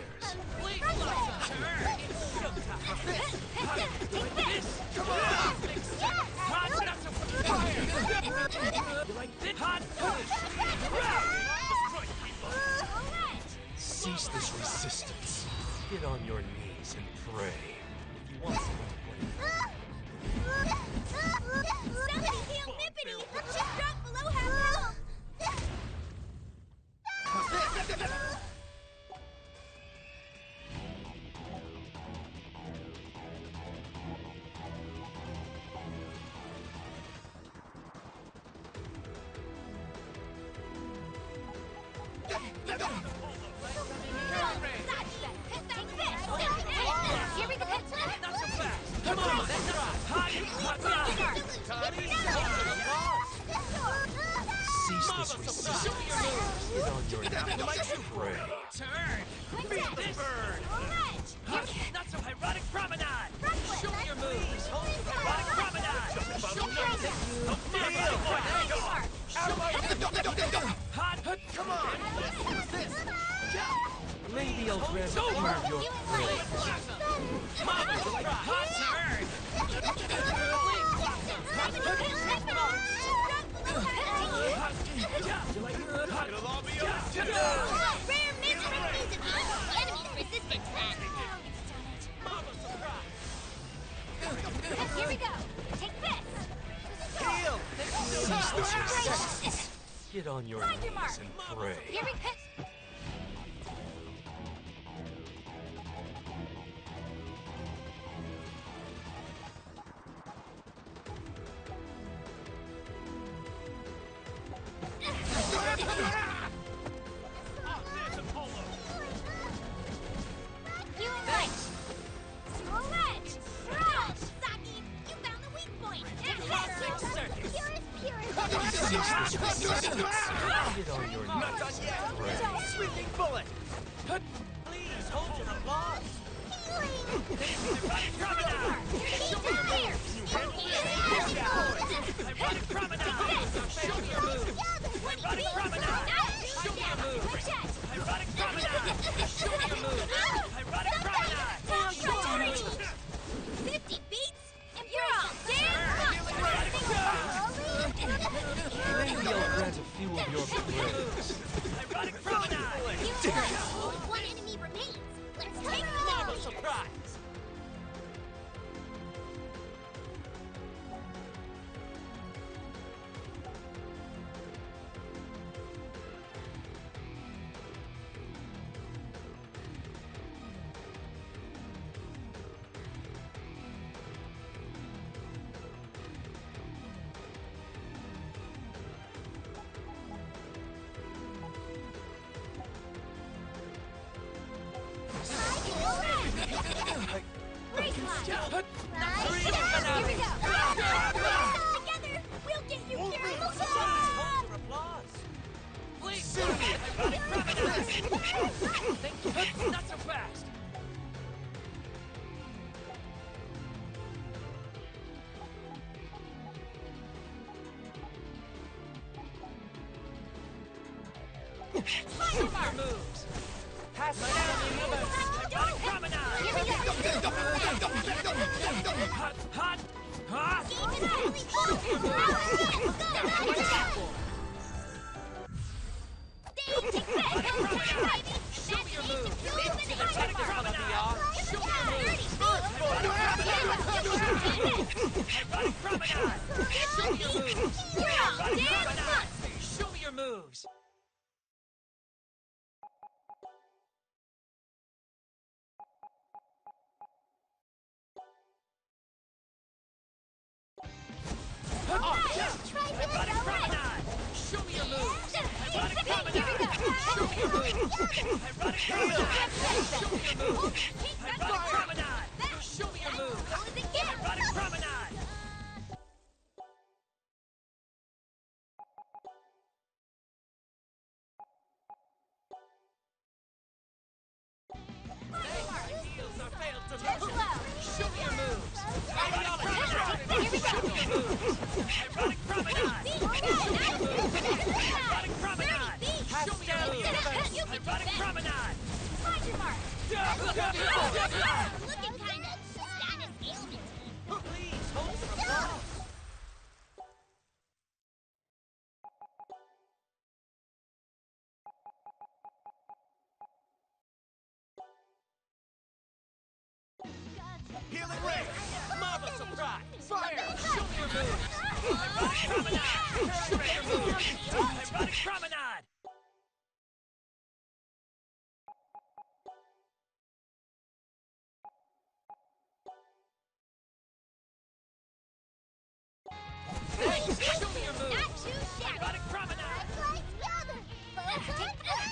Come on! Hot, not so fire! You like this? Hot push! Cease this resistance. Get on your knees and pray. If you want someone to blame. Somebody heal Nippity! She's dropped below half health! Here we go! Not so fast! Come on! That's right! Hot! Cease this resistance. Get on your knees and pray. Turn! Beat this bird! Not so ironic promenade! Show me your moves! Ironic promenade! Show me your moves! Hot! Come on! Maybe I'll grant a few of your prayers. Mama's like hot turn! It'll all be over today! Rare mystery music! Enemies resistance back! Mama's surprise! Here we go! Take this! Heal! Cease this resistance. Get on your Find your mark. knees and pray. Here we go! Get on your knees Not done yet! and pray. Sweeping bullet! Please, hold your applause! Ironic promenade! Show me your moves! Ironic promenade! Show me your moves! Ironic promenade! Show me your moves! Ironic promenade! Show me your moves! Ironic promenade! 50 beats, and you're all dead! Maybe I'll grant a few of your prayers. Ironic promenade! One enemy remains. Let's take the Marble surprise! Here we go! Together, we'll get you here! Please, ironic promenade! Thank you! Not so fast! Show me your moves! Pass down the universe! Ironic promenade! Hot! Hot! Hot! Show me your moves! Ironic promenade! Show me your moves! Ironic promenade! Show me your moves! Ironic promenade! Show me your moves! Ironic promenade! Show me your moves! Ironic promenade! Show me your moves! Ironic promenade! Show me your moves! Ironic promenade! Show me your moves! Ironic promenade! Ironic promenade! Ironic promenade! Half down the universe! Ironic promenade! Find your mark. Looking kinda status ailment. Please, hold your applause! Healing ray! Marble surprise! Fire! Show me your moves! Ironic promenade! Show me your moves! Ironic promenade! Hey! Show me your moves! Not too shabby. Ironic promenade!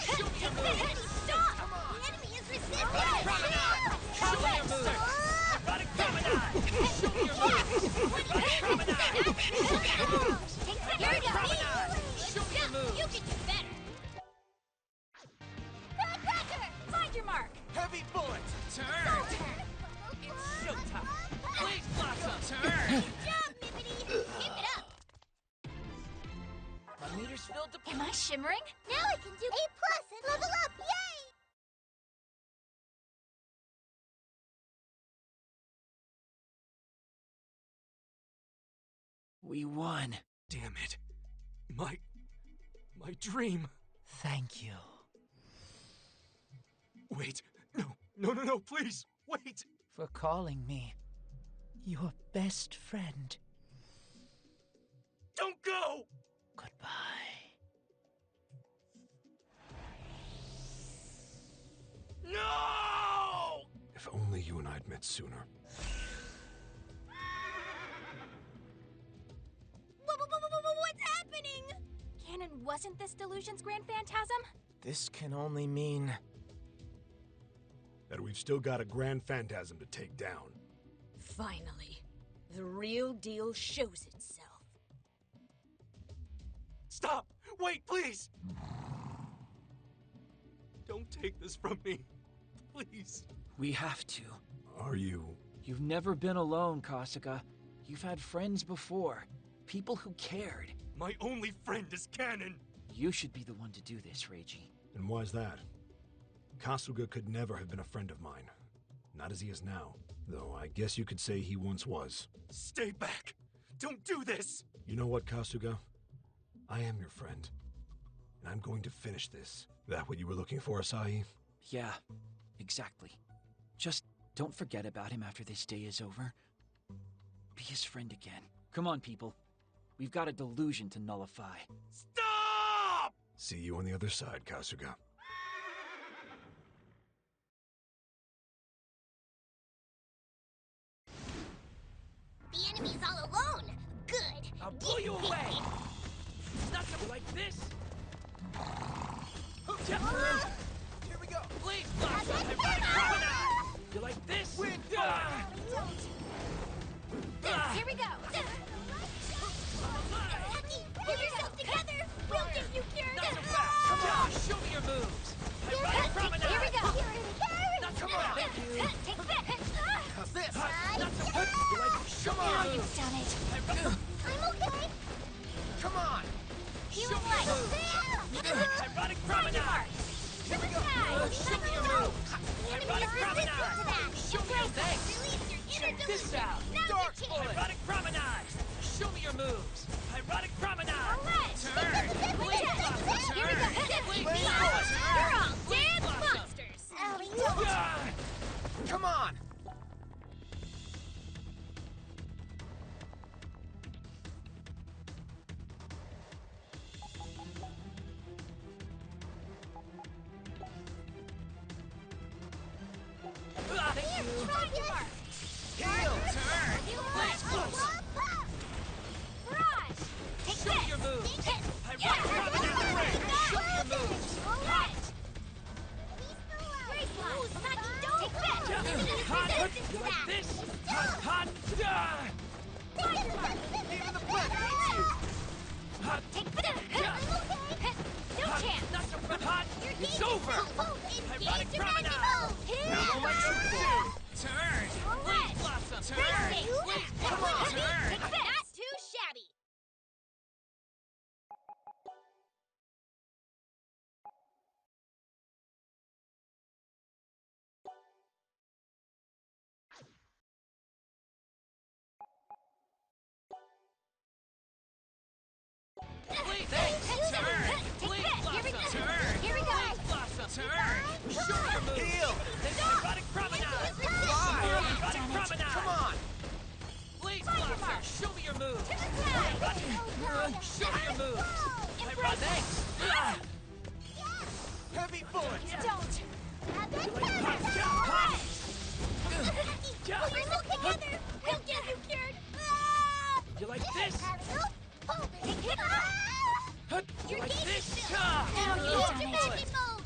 Show me your moves! Stop! The enemy is resisting! Promenade! Show me your moves! Ironic promenade! Show me your moves! Ironic promenade! Show me your moves! Ironic promenade! Show me your moves! You can do better! Cracker! Find your mark. Heavy bullet! Turn! It's showtime! Blaze blossom! Turn! Good job, Mippity! Keep it up! My meter's filled to... Am I shimmering? Now I can do A+ and level up! Yay! We won. Damn it. My dream. Thank you. Wait. No, please. Wait. For calling me your best friend. Don't go! Goodbye. No! If only you and I'd met sooner. What's happening? Canon wasn't this delusion's grand phantasm? This can only mean... That we've still got a grand phantasm to take down. Finally, the real deal shows itself. Stop! Wait, please! Don't take this from me. Please. We have to. Are you... You've never been alone, Kasuga. You've had friends before. People who cared. My only friend is Canon. You should be the one to do this, Reiji. And why's that? Kasuga could never have been a friend of mine. Not as he is now. Though I guess you could say he once was. Stay back! Don't do this! You know what, Kasuga? I am your friend. And I'm going to finish this. That what you were looking for, Asahi? Yeah, exactly. Just don't forget about him after this day is over. Be his friend again. Come on, people. We've got a delusion to nullify. Stop! See you on the other side, Kasuga. The enemy's all alone! Good! I'll pull you away! Not something like this! Here we go! Blaze blossom! Ironic promenade! You like this? Here we go! Pull yourself together! We'll get you cured! Not so fast! Come on! Show me your moves! Ironic promenade! Here we go! Not so fast! Thank you! Take that! How's this? Not so fast! You like show me your moves! You've done it. I'm okay! Come on! Feeling like... Ironic promenade! Here we go! Show me your moves! Ironic promenade! Show me your thanks! Release your inner Check this delusion. out! Now's Dark your bullet! chance! Ironic promenade! Show me your moves! Ironic promenade! Alright! Turn! Blaze blossom! Here we go! Blaze You're blossom! all dead monsters! Come on! Thank you! Try your mark! Heal! Turn! You Show me your move! Heal! Erotic promenade! Fly! Erotic promenade! Come on! Blade blaster! Show me your moves! Show Show me your moves! Thanks! Heavy bullets! Don't! Pull yourself together! We'll get you cured! You like this? You're like gaining this? still! Now use your magic move!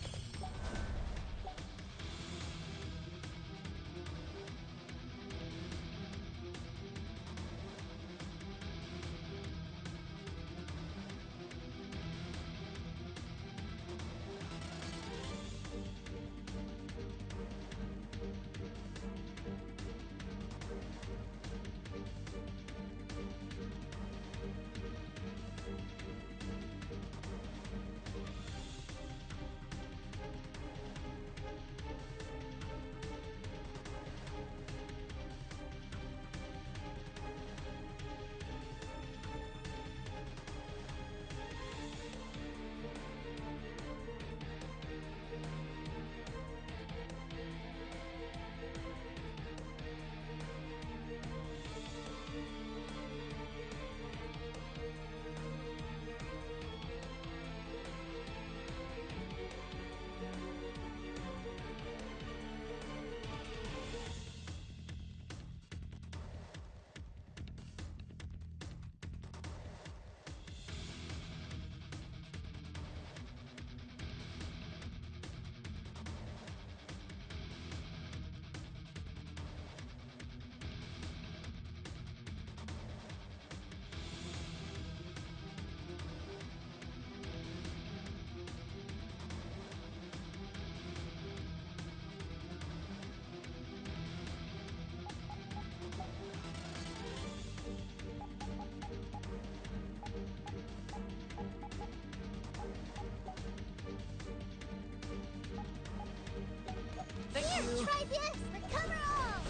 Here, try this! Recover all!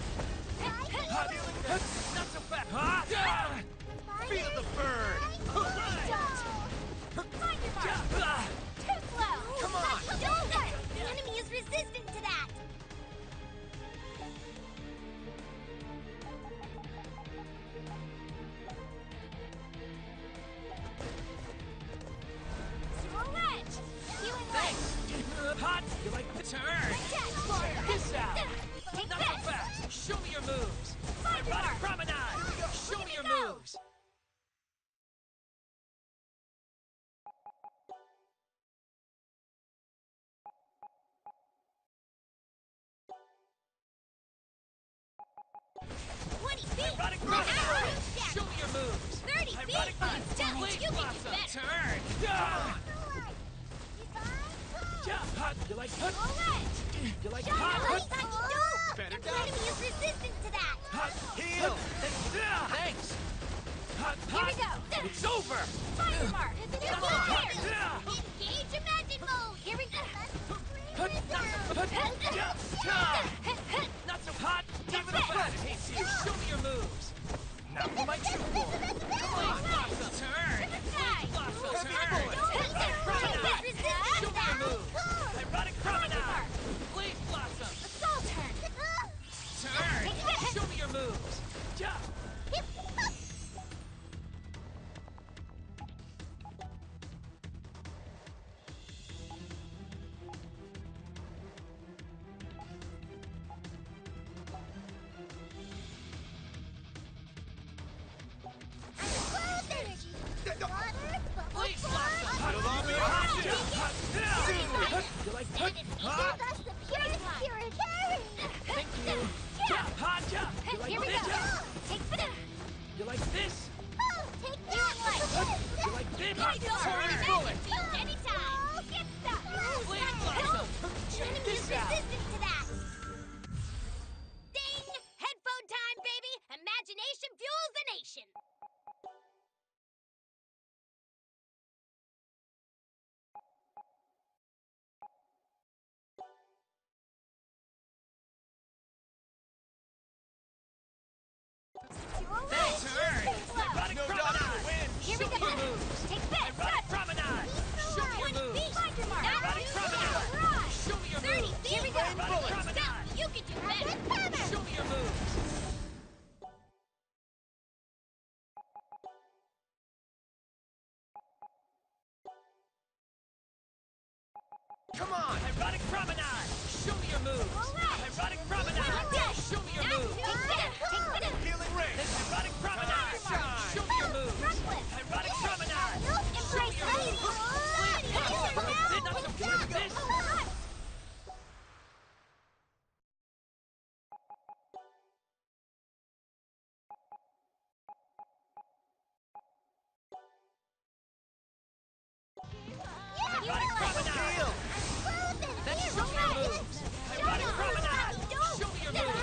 Not so fast! Feel the burn! Find your mark! Too slow! Come on! The enemy is resistant to that! Zero edge! Healing light! Hot! You like the turn? Fire this out! Take Not so this! fast! Show me your moves! Find your Erotic mark! promenade! Show me your go! moves! Erotic promenade! Show me your moves! 30 feet! Erotic Damage, you can do blossom! better! Turn! Hot! You like hot? You like hot? Better The enemy is resistant to that! Hot! Heal! Thanks! Hot! Here we go! It's over! Find your mark! Come on! Engage your magic mode! Here we go! Not so hot! Not so fast! Hates you! Show me your moves! Now for my true form! Come on! Blossom! Turn! Blossom! Turn! Promenade! Show me your moves! Erotic promenade! Blade blossom! Soul turn! Turn! Show me your moves! Jump! Blade blossom! It'll all be on you! You like hot? Hot! That's the purest purity! Thank you! Jump! Hot jump! You like Here we this? go! Take this! You like this? Take that! You like this? Turn bullet! Anytime! Get stuck! Blade blossom! The enemy is This out! resistant to that! Ding! Headphone time, baby! Imagination fuels the nation! Turn! Erotic No promenade! doubt win! Here we Show go! me your moves! Take this! Erotic promenade! Show me your moves! Find your mark! Erotic promenade! Show me your 30 moves! feet! Come on! Ironic promenade! Show me your moves! Ironic promenade! Show me your moves! Healing ring! Ironic promenade! Shine! Show me your moves! Ironic promenade! Show me your moves! This! Ironic promenade! Then show me your moves! Ironic promenade! Show me your moves!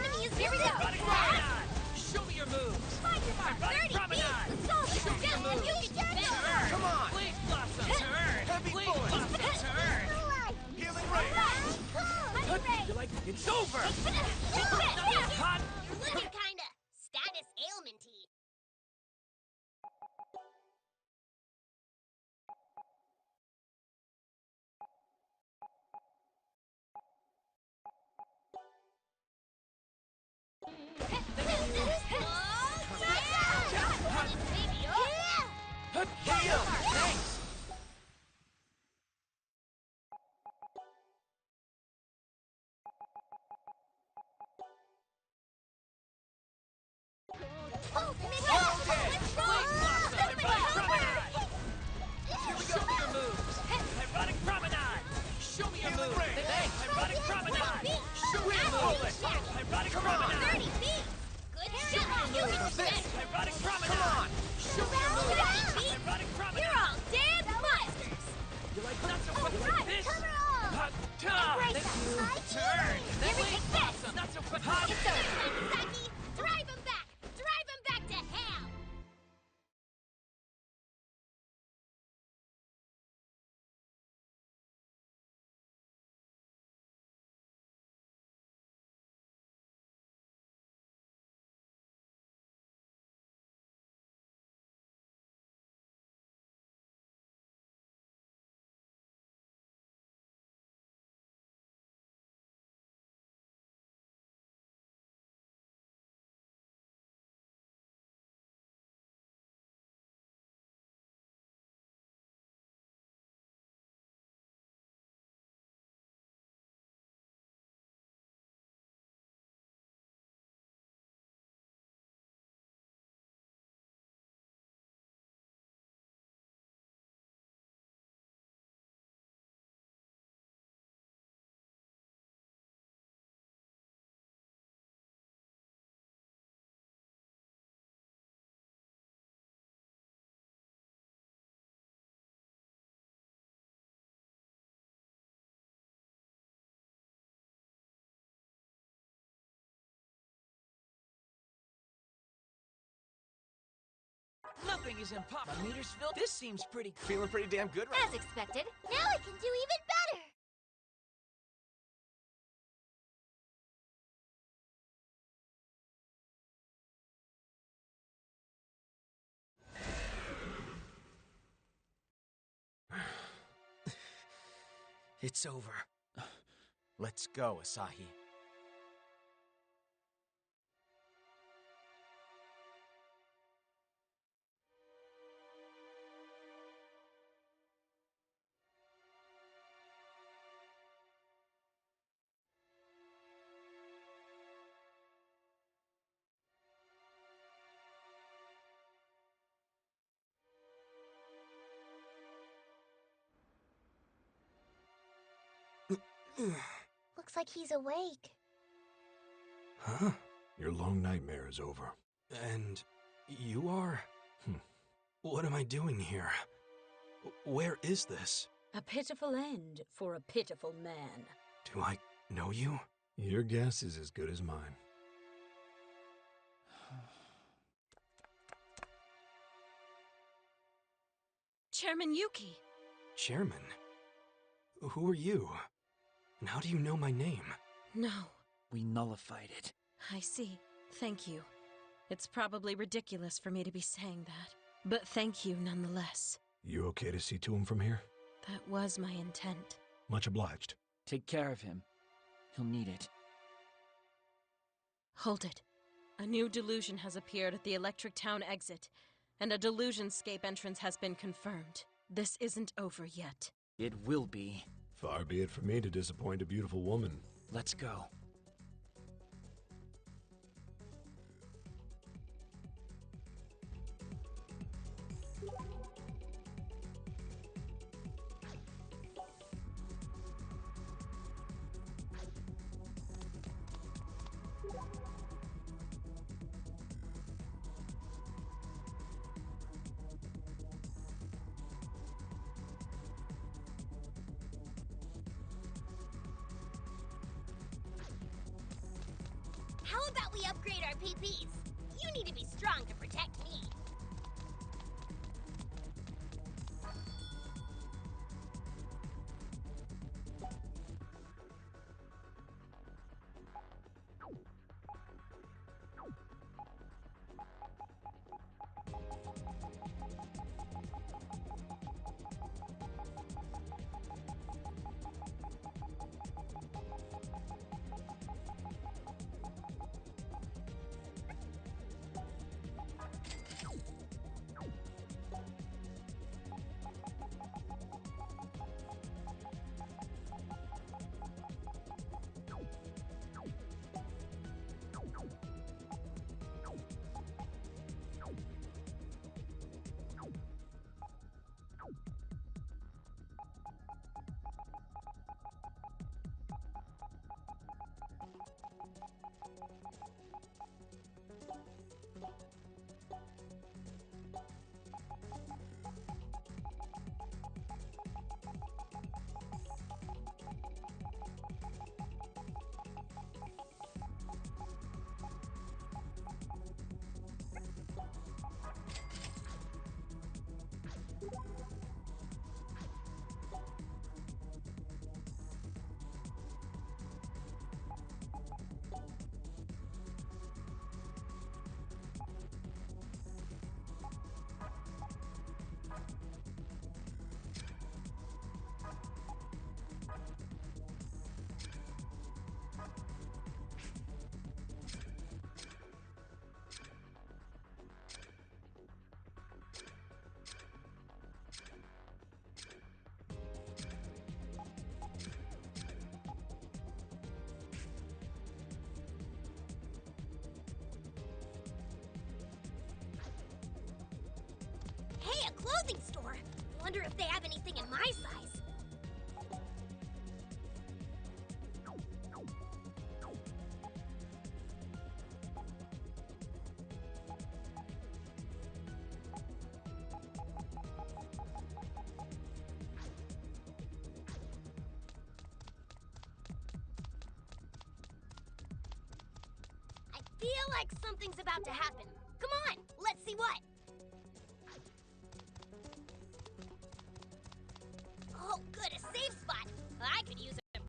Ironic promenade! Show me your moves! Ironic promenade! Show me your moves! Turn! Come on! Blaze blossom! Turn! Heavy Blaze bullet! blossom! Turn! Healing ring! You're like, it's over! Hot! You're looking kinda status ailment-y. Heal! Thanks! Show me your moves! Ironic promenade! Show me your moves! Ironic promenade! Show me your moves! Ironic promenade! Good shot! You can do this! Ironic promenade! Come on! Show me your moves! Ironic promenade! You're all dead monsters! You like not so fun like this? Hot Embrace us. Turn! Here we take this! Not so fun! Hot! Saki! Drive him back! Drive him back to hell! Nothing is impossible. My meter's filled. This seems pretty cool. Feeling pretty damn good right As expected, now I can do even better! It's over. Let's go, Asahi. Looks like he's awake. Huh? Your long nightmare is over. And you are? What am I doing here? Where is this? A pitiful end for a pitiful man. Do I know you? Your guess is as good as mine. Chairman Yuki. Chairman? Who are you? And how do you know my name? No, We nullified it. I see. Thank you. It's probably ridiculous for me to be saying that, but thank you nonetheless. You okay to see to him from here? That was my intent. Much obliged. Take care of him. He'll need it. Hold it. A new delusion has appeared at the Electric Town exit, and a delusionscape entrance has been confirmed. This isn't over yet. It will be. Far be it from me to disappoint a beautiful woman. Let's go. How about we upgrade our PPs? You need to be strong to protect me. Hey, a clothing store! Wonder if they have anything in my size. I feel like something's about to happen.